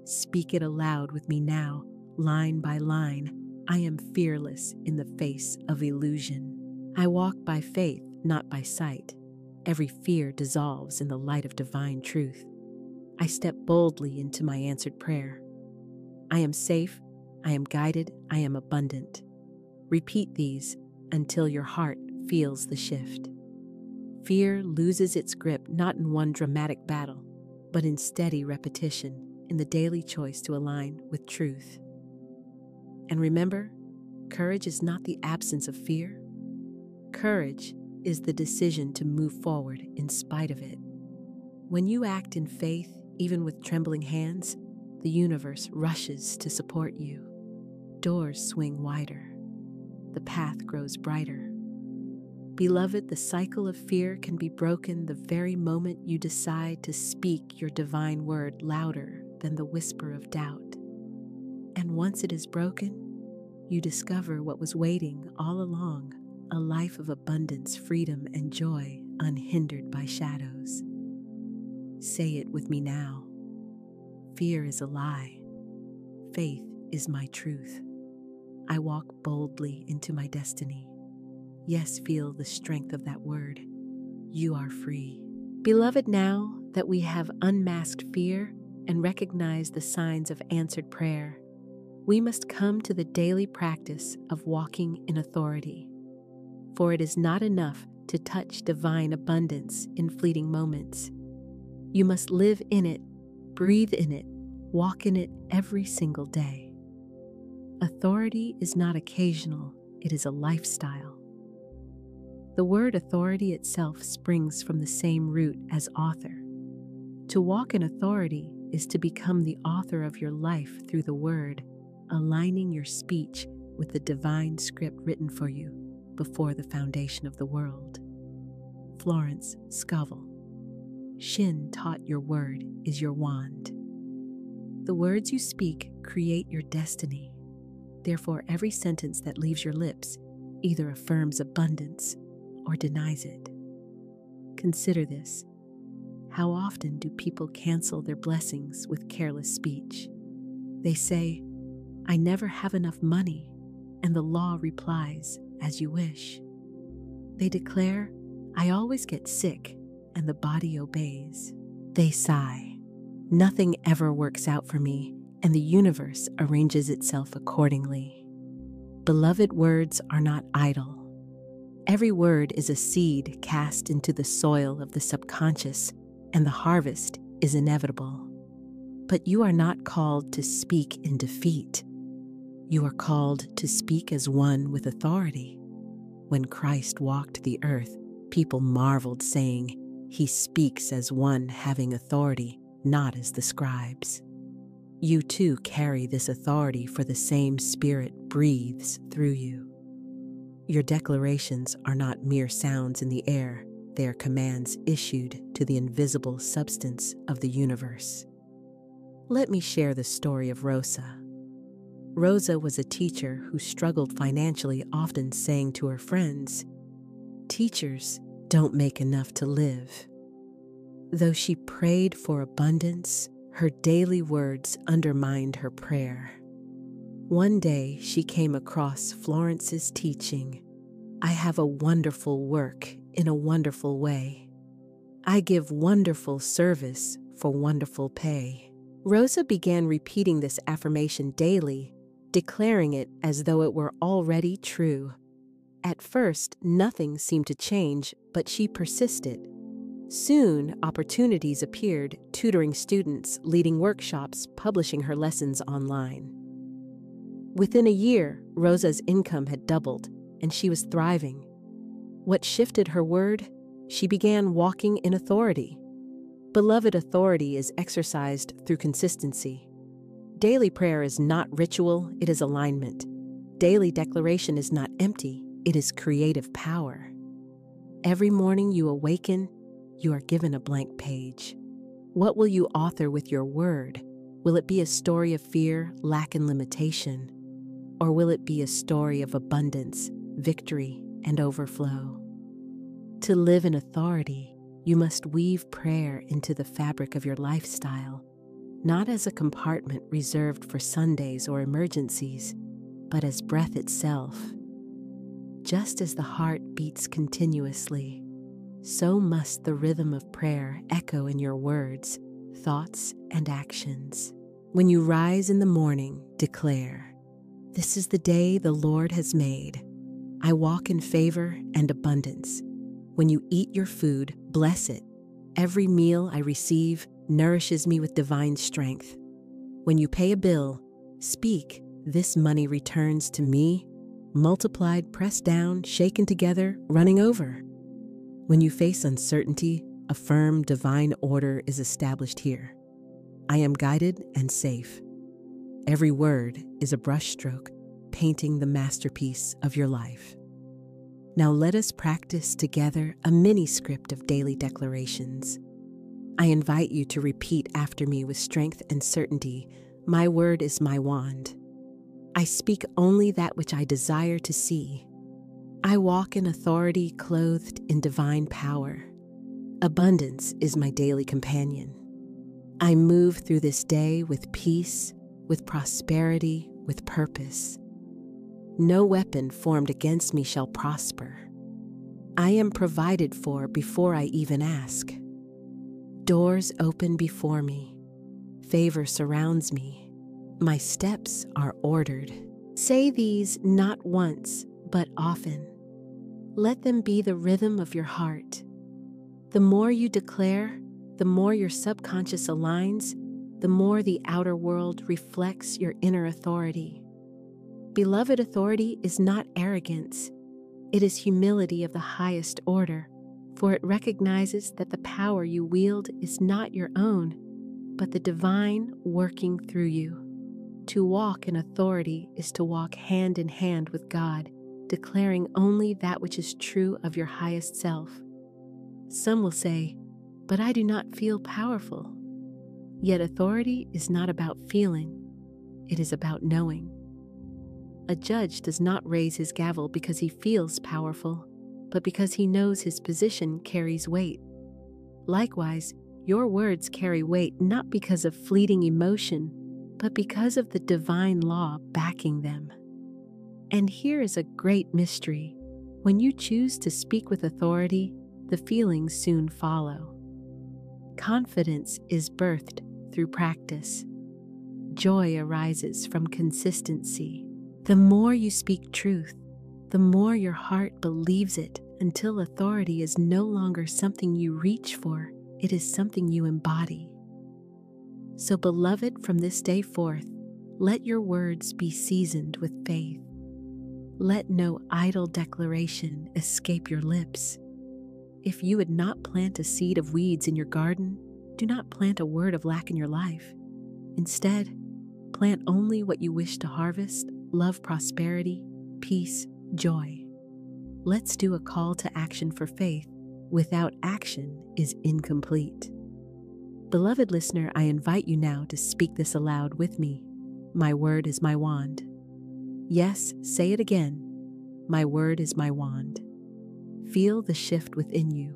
Speak it aloud with me now, line by line. I am fearless in the face of illusion. I walk by faith, not by sight. Every fear dissolves in the light of divine truth. I step boldly into my answered prayer. I am safe, I am guided, I am abundant. Repeat these until your heart feels the shift. Fear loses its grip not in one dramatic battle, but in steady repetition, in the daily choice to align with truth. And remember, courage is not the absence of fear. Courage is the decision to move forward in spite of it. When you act in faith, even with trembling hands, the universe rushes to support you. Doors swing wider. The path grows brighter. Beloved, the cycle of fear can be broken the very moment you decide to speak your divine word louder than the whisper of doubt. And once it is broken, you discover what was waiting all along, a life of abundance, freedom, and joy, unhindered by shadows. Say it with me now. Fear is a lie. Faith is my truth. I walk boldly into my destiny. Yes, feel the strength of that word. You are free. Beloved, now that we have unmasked fear and recognized the signs of answered prayer, we must come to the daily practice of walking in authority. For it is not enough to touch divine abundance in fleeting moments. You must live in it, breathe in it, walk in it every single day. Authority is not occasional, it is a lifestyle. The word authority itself springs from the same root as author. To walk in authority is to become the author of your life through the word, aligning your speech with the divine script written for you before the foundation of the world. Florence Scaville Shin taught your word is your wand. The words you speak create your destiny. Therefore, every sentence that leaves your lips either affirms abundance or denies it. Consider this. How often do people cancel their blessings with careless speech? They say, "I never have enough money," and the law replies, "As you wish." They declare, "I always get sick," and the body obeys. They sigh, "Nothing ever works out for me," and the universe arranges itself accordingly. Beloved, words are not idle. Every word is a seed cast into the soil of the subconscious, and the harvest is inevitable. But you are not called to speak in defeat. You are called to speak as one with authority. When Christ walked the earth, people marveled, saying, "He speaks as one having authority, not as the scribes." You too carry this authority, for the same Spirit breathes through you. Your declarations are not mere sounds in the air, they are commands issued to the invisible substance of the universe. Let me share the story of Rosa. Rosa was a teacher who struggled financially, often saying to her friends, "Teachers don't make enough to live." Though she prayed for abundance, her daily words undermined her prayer. One day she came across Florence's teaching, "I have a wonderful work in a wonderful way. I give wonderful service for wonderful pay." Rosa began repeating this affirmation daily, declaring it as though it were already true. At first, nothing seemed to change, but she persisted. Soon, opportunities appeared, tutoring students, leading workshops, publishing her lessons online. Within a year, Rosa's income had doubled, and she was thriving. What shifted her word? She began walking in authority. Beloved, authority is exercised through consistency. Daily prayer is not ritual, it is alignment. Daily declaration is not empty, it is creative power. Every morning you awaken, you are given a blank page. What will you author with your word? Will it be a story of fear, lack, and limitation? Or will it be a story of abundance, victory, and overflow? To live in authority, you must weave prayer into the fabric of your lifestyle, not as a compartment reserved for Sundays or emergencies, but as breath itself. Just as the heart beats continuously, so must the rhythm of prayer echo in your words, thoughts, and actions. When you rise in the morning, declare, "This is the day the Lord has made. I walk in favor and abundance." When you eat your food, bless it. Every meal I receive nourishes me with divine strength. When you pay a bill, speak, "This money returns to me, multiplied, pressed down, shaken together, running over." When you face uncertainty, affirm, "Divine order is established here. I am guided and safe." Every word is a brushstroke, painting the masterpiece of your life. Now let us practice together a mini script of daily declarations. I invite you to repeat after me with strength and certainty. My word is my wand. I speak only that which I desire to see. I walk in authority clothed in divine power. Abundance is my daily companion. I move through this day with peace, with prosperity, with purpose. No weapon formed against me shall prosper. I am provided for before I even ask. Doors open before me. Favor surrounds me. My steps are ordered. Say these not once, but often. Let them be the rhythm of your heart. The more you declare, the more your subconscious aligns, the more the outer world reflects your inner authority. Beloved, authority is not arrogance. It is humility of the highest order, for it recognizes that the power you wield is not your own, but the divine working through you. To walk in authority is to walk hand in hand with God, declaring only that which is true of your highest self. Some will say, "But I do not feel powerful." Yet authority is not about feeling, it is about knowing. A judge does not raise his gavel because he feels powerful, but because he knows his position carries weight. Likewise, your words carry weight not because of fleeting emotion, but because of the divine law backing them. And here is a great mystery. When you choose to speak with authority, the feelings soon follow. Confidence is birthed through practice. Joy arises from consistency. The more you speak truth, the more your heart believes it, until authority is no longer something you reach for, it is something you embody. So, beloved, from this day forth, let your words be seasoned with faith. Let no idle declaration escape your lips. If you would not plant a seed of weeds in your garden, do not plant a word of lack in your life. Instead, plant only what you wish to harvest: love, prosperity, peace, joy. Let's do a call to action for faith. Without action is incomplete. Beloved listener, I invite you now to speak this aloud with me. My word is my wand. Yes, say it again. My word is my wand. Feel the shift within you.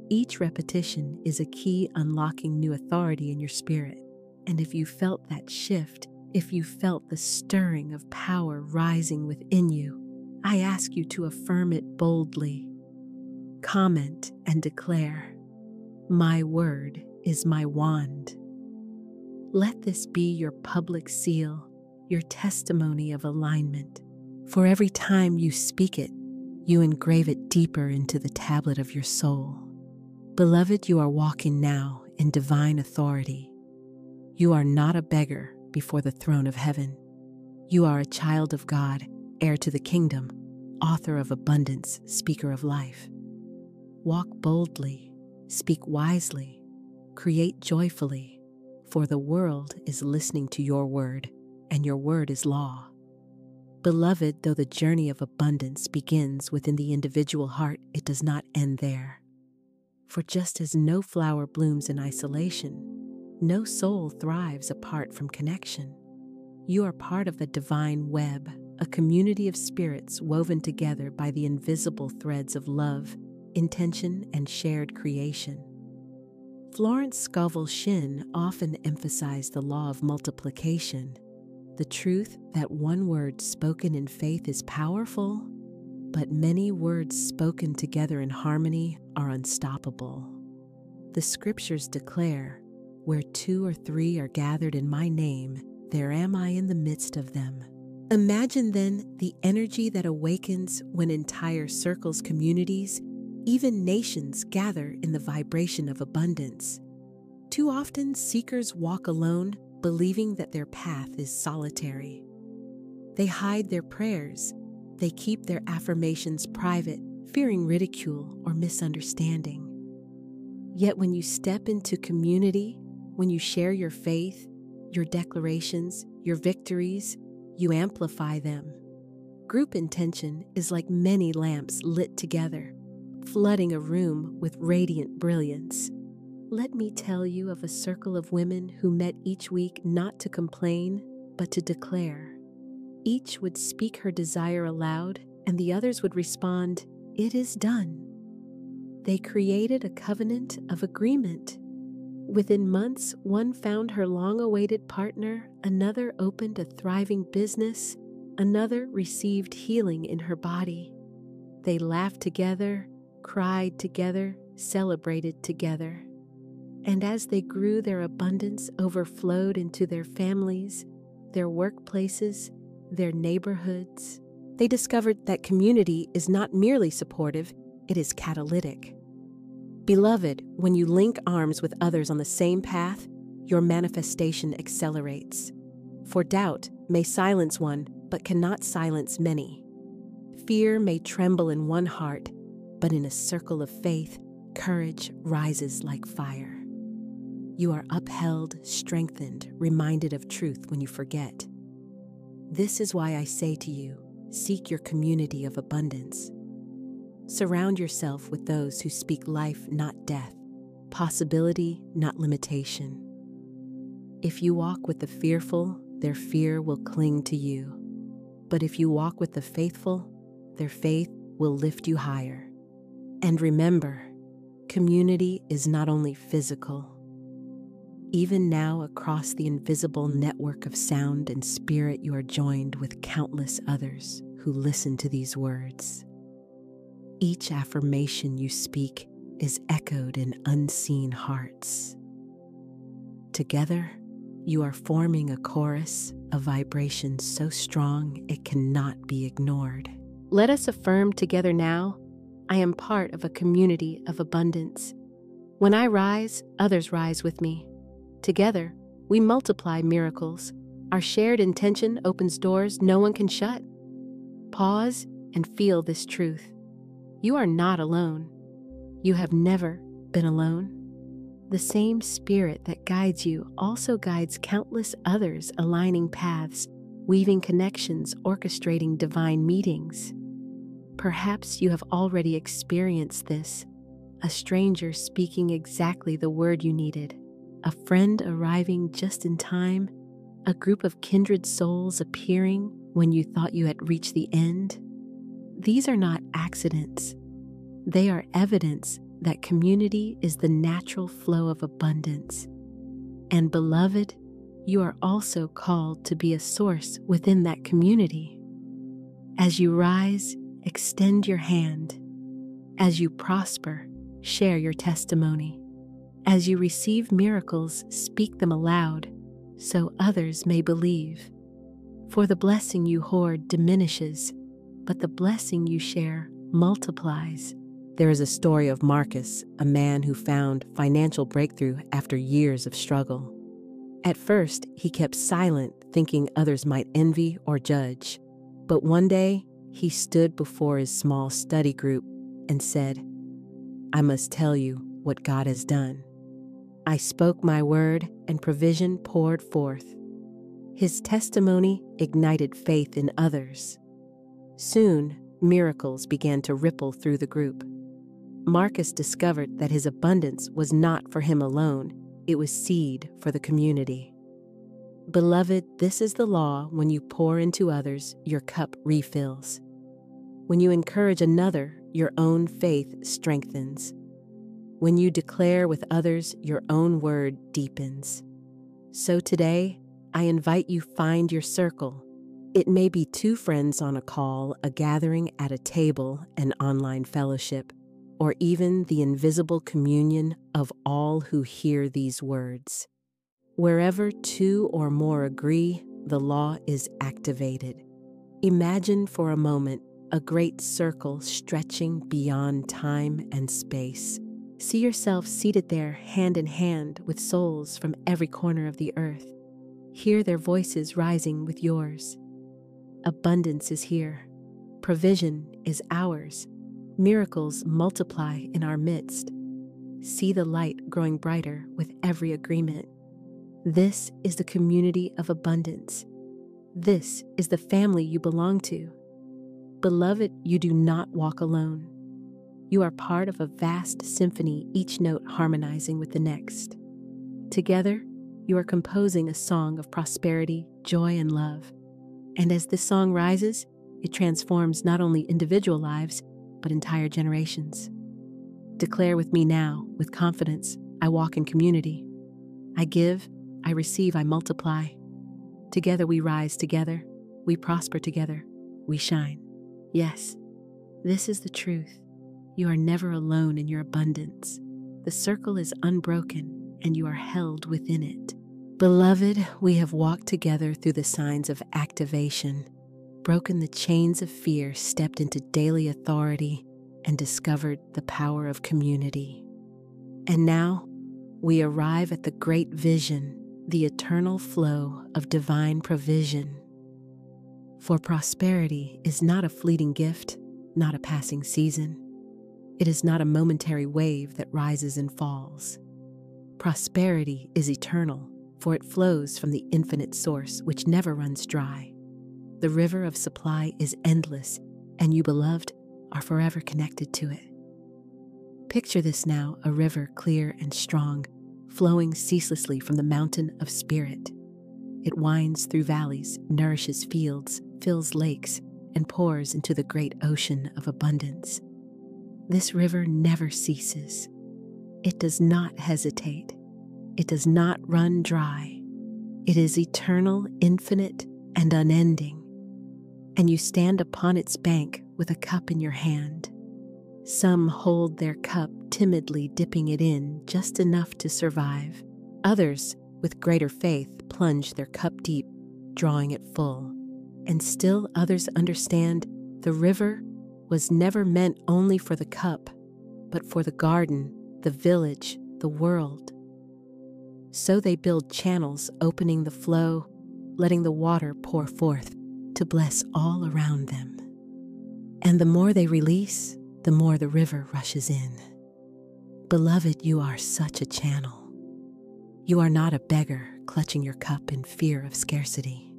Each repetition is a key unlocking new authority in your spirit. And if you felt that shift, if you felt the stirring of power rising within you, I ask you to affirm it boldly. Comment and declare, my word is my wand. Let this be your public seal, your testimony of alignment. For every time you speak it, you engrave it deeper into the tablet of your soul. Beloved, you are walking now in divine authority. You are not a beggar before the throne of heaven. You are a child of God, heir to the kingdom, author of abundance, speaker of life. Walk boldly, speak wisely, create joyfully, for the world is listening to your word, and your word is law. Beloved, though the journey of abundance begins within the individual heart, it does not end there. For just as no flower blooms in isolation, no soul thrives apart from connection. You are part of a divine web, a community of spirits woven together by the invisible threads of love, intention, and shared creation. Florence Scaville Shin often emphasized the law of multiplication, the truth that one word spoken in faith is powerful, but many words spoken together in harmony are unstoppable. The scriptures declare, "Where 2 or 3 are gathered in my name, there am I in the midst of them." Imagine then the energy that awakens when entire circles, communities, even nations gather in the vibration of abundance. Too often, seekers walk alone, believing that their path is solitary. They hide their prayers. They keep their affirmations private, fearing ridicule or misunderstanding. Yet when you step into community, when you share your faith, your declarations, your victories, you amplify them. Group intention is like many lamps lit together, flooding a room with radiant brilliance. Let me tell you of a circle of women who met each week not to complain, but to declare. Each would speak her desire aloud, and the others would respond, "It is done." They created a covenant of agreement. Within months, one found her long-awaited partner, another opened a thriving business, another received healing in her body. They laughed together, cried together, celebrated together. And as they grew, their abundance overflowed into their families, their workplaces, their neighborhoods. They discovered that community is not merely supportive, it is catalytic. Beloved, when you link arms with others on the same path, your manifestation accelerates. For doubt may silence one, but cannot silence many. Fear may tremble in one heart, but in a circle of faith, courage rises like fire. You are upheld, strengthened, reminded of truth when you forget. This is why I say to you, seek your community of abundance. Surround yourself with those who speak life, not death, possibility, not limitation. If you walk with the fearful, their fear will cling to you. But if you walk with the faithful, their faith will lift you higher. And remember, community is not only physical. Even now, across the invisible network of sound and spirit, you are joined with countless others who listen to these words. Each affirmation you speak is echoed in unseen hearts. Together, you are forming a chorus, a vibration so strong it cannot be ignored. Let us affirm together now, I am part of a community of abundance. When I rise, others rise with me. Together, we multiply miracles. Our shared intention opens doors no one can shut. Pause and feel this truth. You are not alone. You have never been alone. The same spirit that guides you also guides countless others, aligning paths, weaving connections, orchestrating divine meetings. Perhaps you have already experienced this, a stranger speaking exactly the word you needed, a friend arriving just in time, a group of kindred souls appearing when you thought you had reached the end. These are not accidents. They are evidence that community is the natural flow of abundance. And beloved, you are also called to be a source within that community. As you rise, extend your hand. As you prosper, share your testimony. As you receive miracles, speak them aloud, so others may believe. For the blessing you hoard diminishes, but the blessing you share multiplies. There is a story of Marcus, a man who found financial breakthrough after years of struggle. At first, he kept silent, thinking others might envy or judge. But one day, he stood before his small study group and said, "I must tell you what God has done. I spoke my word and provision poured forth." His testimony ignited faith in others. Soon, miracles began to ripple through the group. Marcus discovered that his abundance was not for him alone, it was seed for the community. Beloved, this is the law: when you pour into others, your cup refills. When you encourage another, your own faith strengthens. When you declare with others, your own word deepens. So today, I invite you, find your circle. It may be 2 friends on a call, a gathering at a table, an online fellowship, or even the invisible communion of all who hear these words. Wherever 2 or more agree, the law is activated. Imagine for a moment a great circle stretching beyond time and space. See yourself seated there hand in hand with souls from every corner of the earth. Hear their voices rising with yours. Abundance is here. Provision is ours. Miracles multiply in our midst. See the light growing brighter with every agreement. This is the community of abundance. This is the family you belong to. Beloved, you do not walk alone. You are part of a vast symphony, each note harmonizing with the next. Together, you are composing a song of prosperity, joy, and love. And as this song rises, it transforms not only individual lives, but entire generations. Declare with me now, with confidence: I walk in community. I give, I receive, I multiply. Together we rise together, we prosper together, we shine. Yes, this is the truth. You are never alone in your abundance. The circle is unbroken, and you are held within it. Beloved, we have walked together through the signs of activation, broken the chains of fear, stepped into daily authority, and discovered the power of community. And now, we arrive at the great vision, the eternal flow of divine provision. For prosperity is not a fleeting gift, not a passing season. It is not a momentary wave that rises and falls. Prosperity is eternal, for it flows from the infinite source which never runs dry. The river of supply is endless, and you, beloved, are forever connected to it. Picture this now, a river clear and strong, flowing ceaselessly from the mountain of spirit. It winds through valleys, nourishes fields, fills lakes, and pours into the great ocean of abundance. This river never ceases. It does not hesitate. It does not run dry. It is eternal, infinite, and unending. And you stand upon its bank with a cup in your hand. Some hold their cup timidly, dipping it in just enough to survive. Others, with greater faith, plunge their cup deep, drawing it full. And still others understand the river was never meant only for the cup, but for the garden, the village, the world. So they build channels, opening the flow, letting the water pour forth to bless all around them. And the more they release, the more the river rushes in. Beloved, you are such a channel. You are not a beggar clutching your cup in fear of scarcity.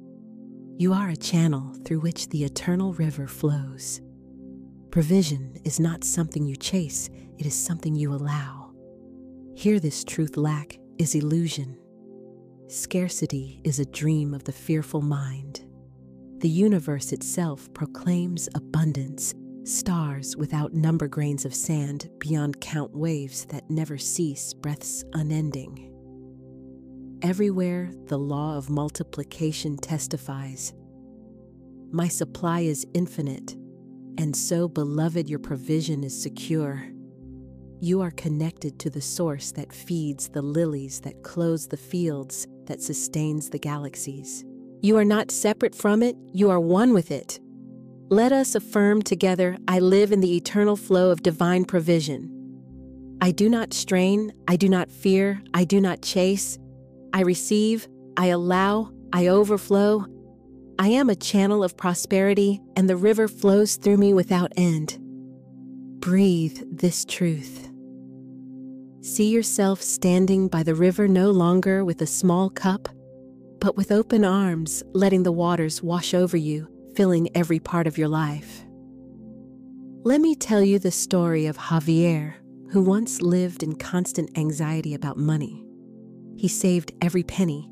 You are a channel through which the eternal river flows. Provision is not something you chase, it is something you allow. Here this truth lack is illusion. Scarcity is a dream of the fearful mind. The universe itself proclaims abundance, stars without number, grains of sand beyond count, waves that never cease, breaths unending. Everywhere the law of multiplication testifies. My supply is infinite, and so, beloved, your provision is secure. You are connected to the source that feeds the lilies, that clothes the fields, that sustains the galaxies. You are not separate from it, you are one with it. Let us affirm together, I live in the eternal flow of divine provision. I do not strain, I do not fear, I do not chase. I receive, I allow, I overflow. I am a channel of prosperity, and the river flows through me without end. Breathe this truth. See yourself standing by the river, no longer with a small cup, but with open arms, letting the waters wash over you, filling every part of your life. Let me tell you the story of Javier, who once lived in constant anxiety about money. He saved every penny,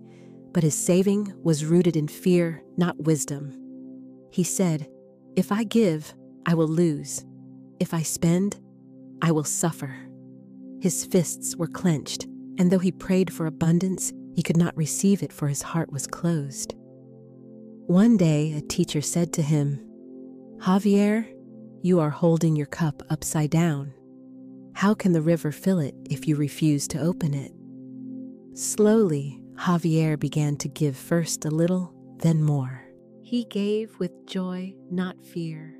but his saving was rooted in fear, not wisdom. He said, "If I give, I will lose. If I spend, I will suffer." His fists were clenched, and though he prayed for abundance, he could not receive it, for his heart was closed. One day, a teacher said to him, "Javier, you are holding your cup upside down. How can the river fill it if you refuse to open it?" Slowly, Javier began to give first a little, then more. He gave with joy, not fear.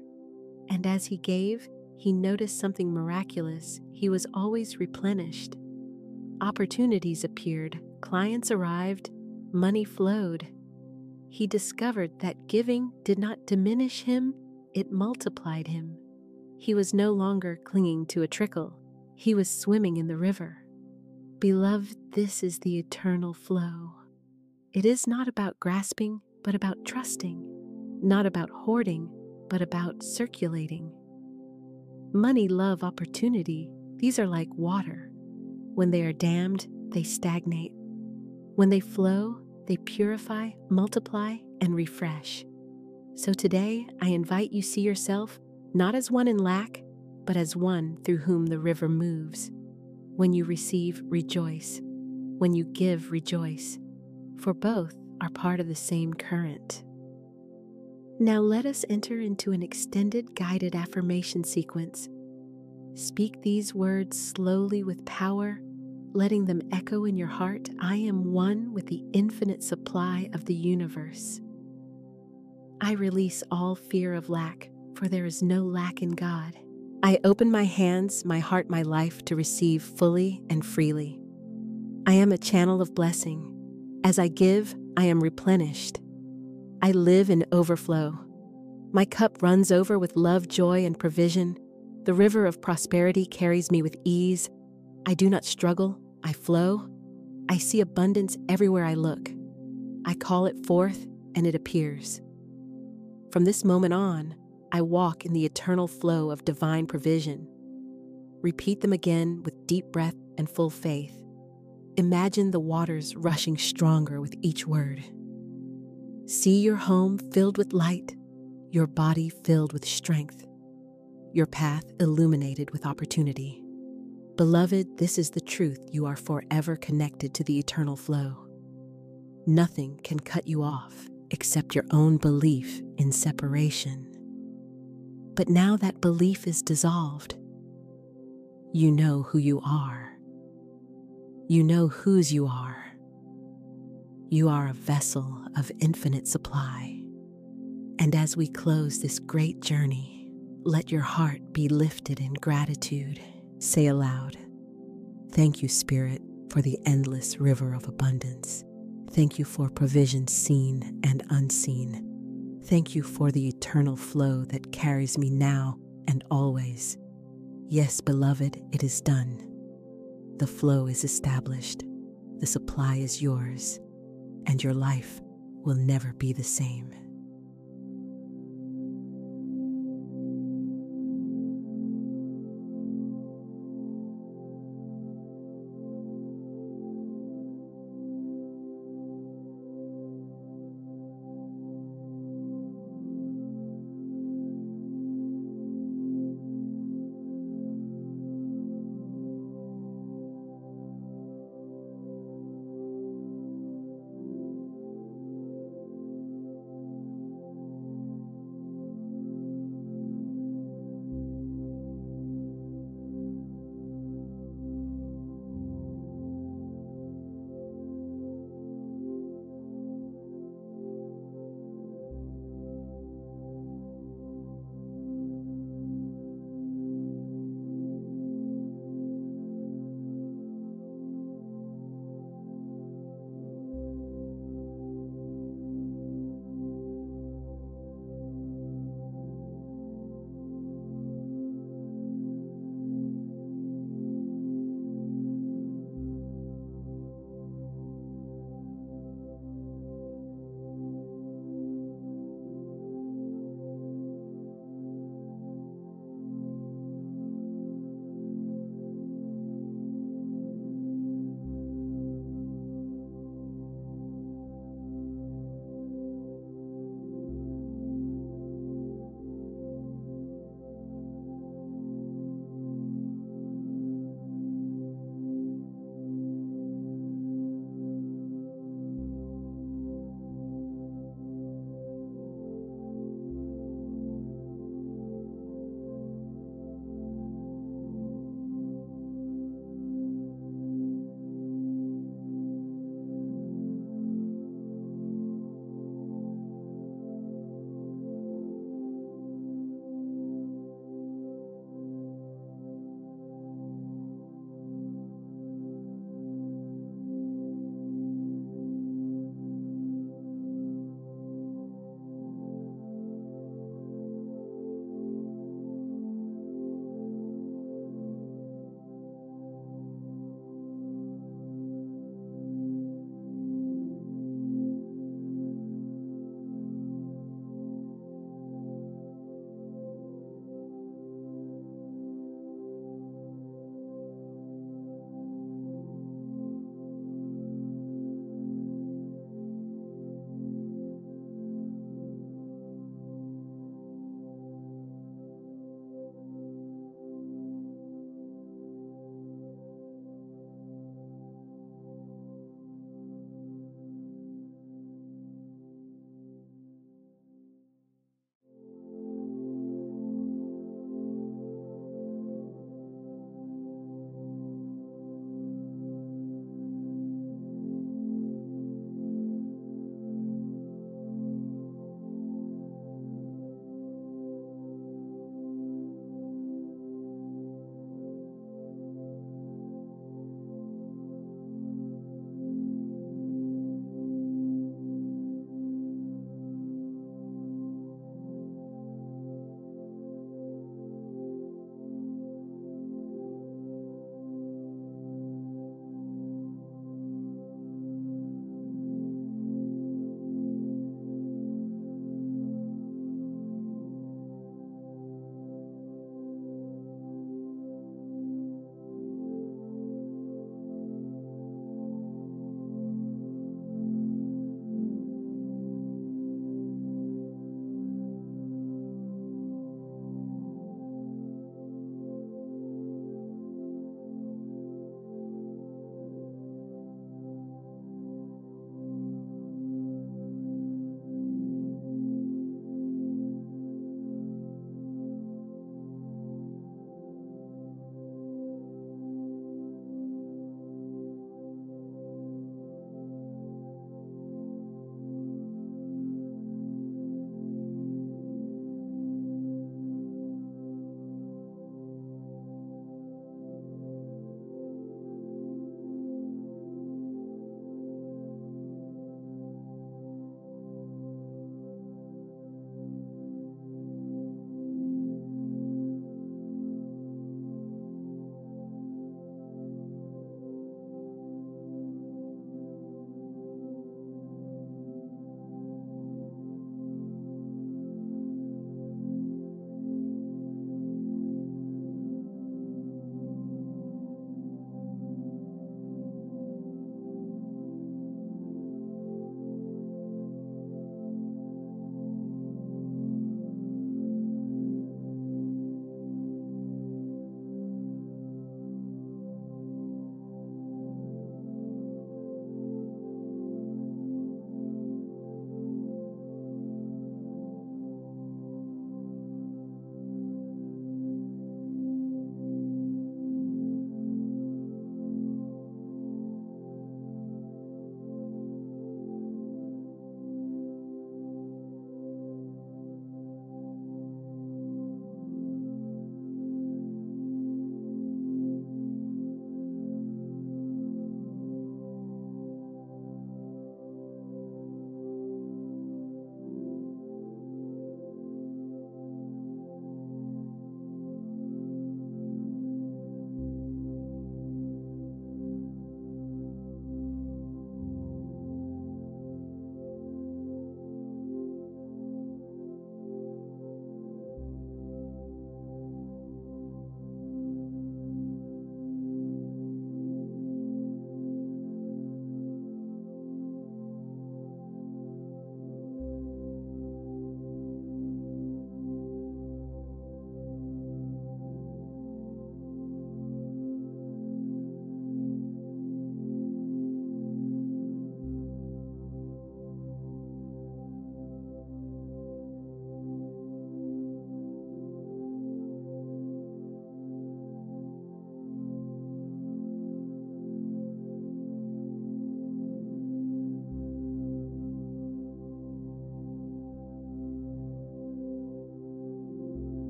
And as he gave, he noticed something miraculous. He was always replenished. Opportunities appeared, clients arrived, money flowed. He discovered that giving did not diminish him, it multiplied him. He was no longer clinging to a trickle. He was swimming in the river. Beloved, this is the eternal flow. It is not about grasping, but about trusting. Not about hoarding, but about circulating. Money, love, opportunity, these are like water. When they are dammed, they stagnate. When they flow, they purify, multiply, and refresh. So today, I invite you to see yourself not as one in lack, but as one through whom the river moves. When you receive, rejoice. When you give, rejoice. For both are part of the same current. Now let us enter into an extended guided affirmation sequence. Speak these words slowly with power, letting them echo in your heart. I am one with the infinite supply of the universe. I release all fear of lack, for there is no lack in God. I open my hands, my heart, my life to receive fully and freely. I am a channel of blessing. As I give, I am replenished. I live in overflow. My cup runs over with love, joy, and provision. The river of prosperity carries me with ease. I do not struggle, I flow. I see abundance everywhere I look. I call it forth, and it appears. From this moment on, I walk in the eternal flow of divine provision. Repeat them again with deep breath and full faith. Imagine the waters rushing stronger with each word. See your home filled with light, your body filled with strength, your path illuminated with opportunity. Beloved, this is the truth. You are forever connected to the eternal flow. Nothing can cut you off except your own belief in separation. But now that belief is dissolved, you know who you are. You know whose you are. You are a vessel of infinite supply. And as we close this great journey, let your heart be lifted in gratitude. Say aloud, "Thank you, Spirit, for the endless river of abundance. Thank you for provision seen and unseen. Thank you for the eternal flow that carries me now and always. Yes, beloved, it is done. The flow is established, the supply is yours, and your life will never be the same."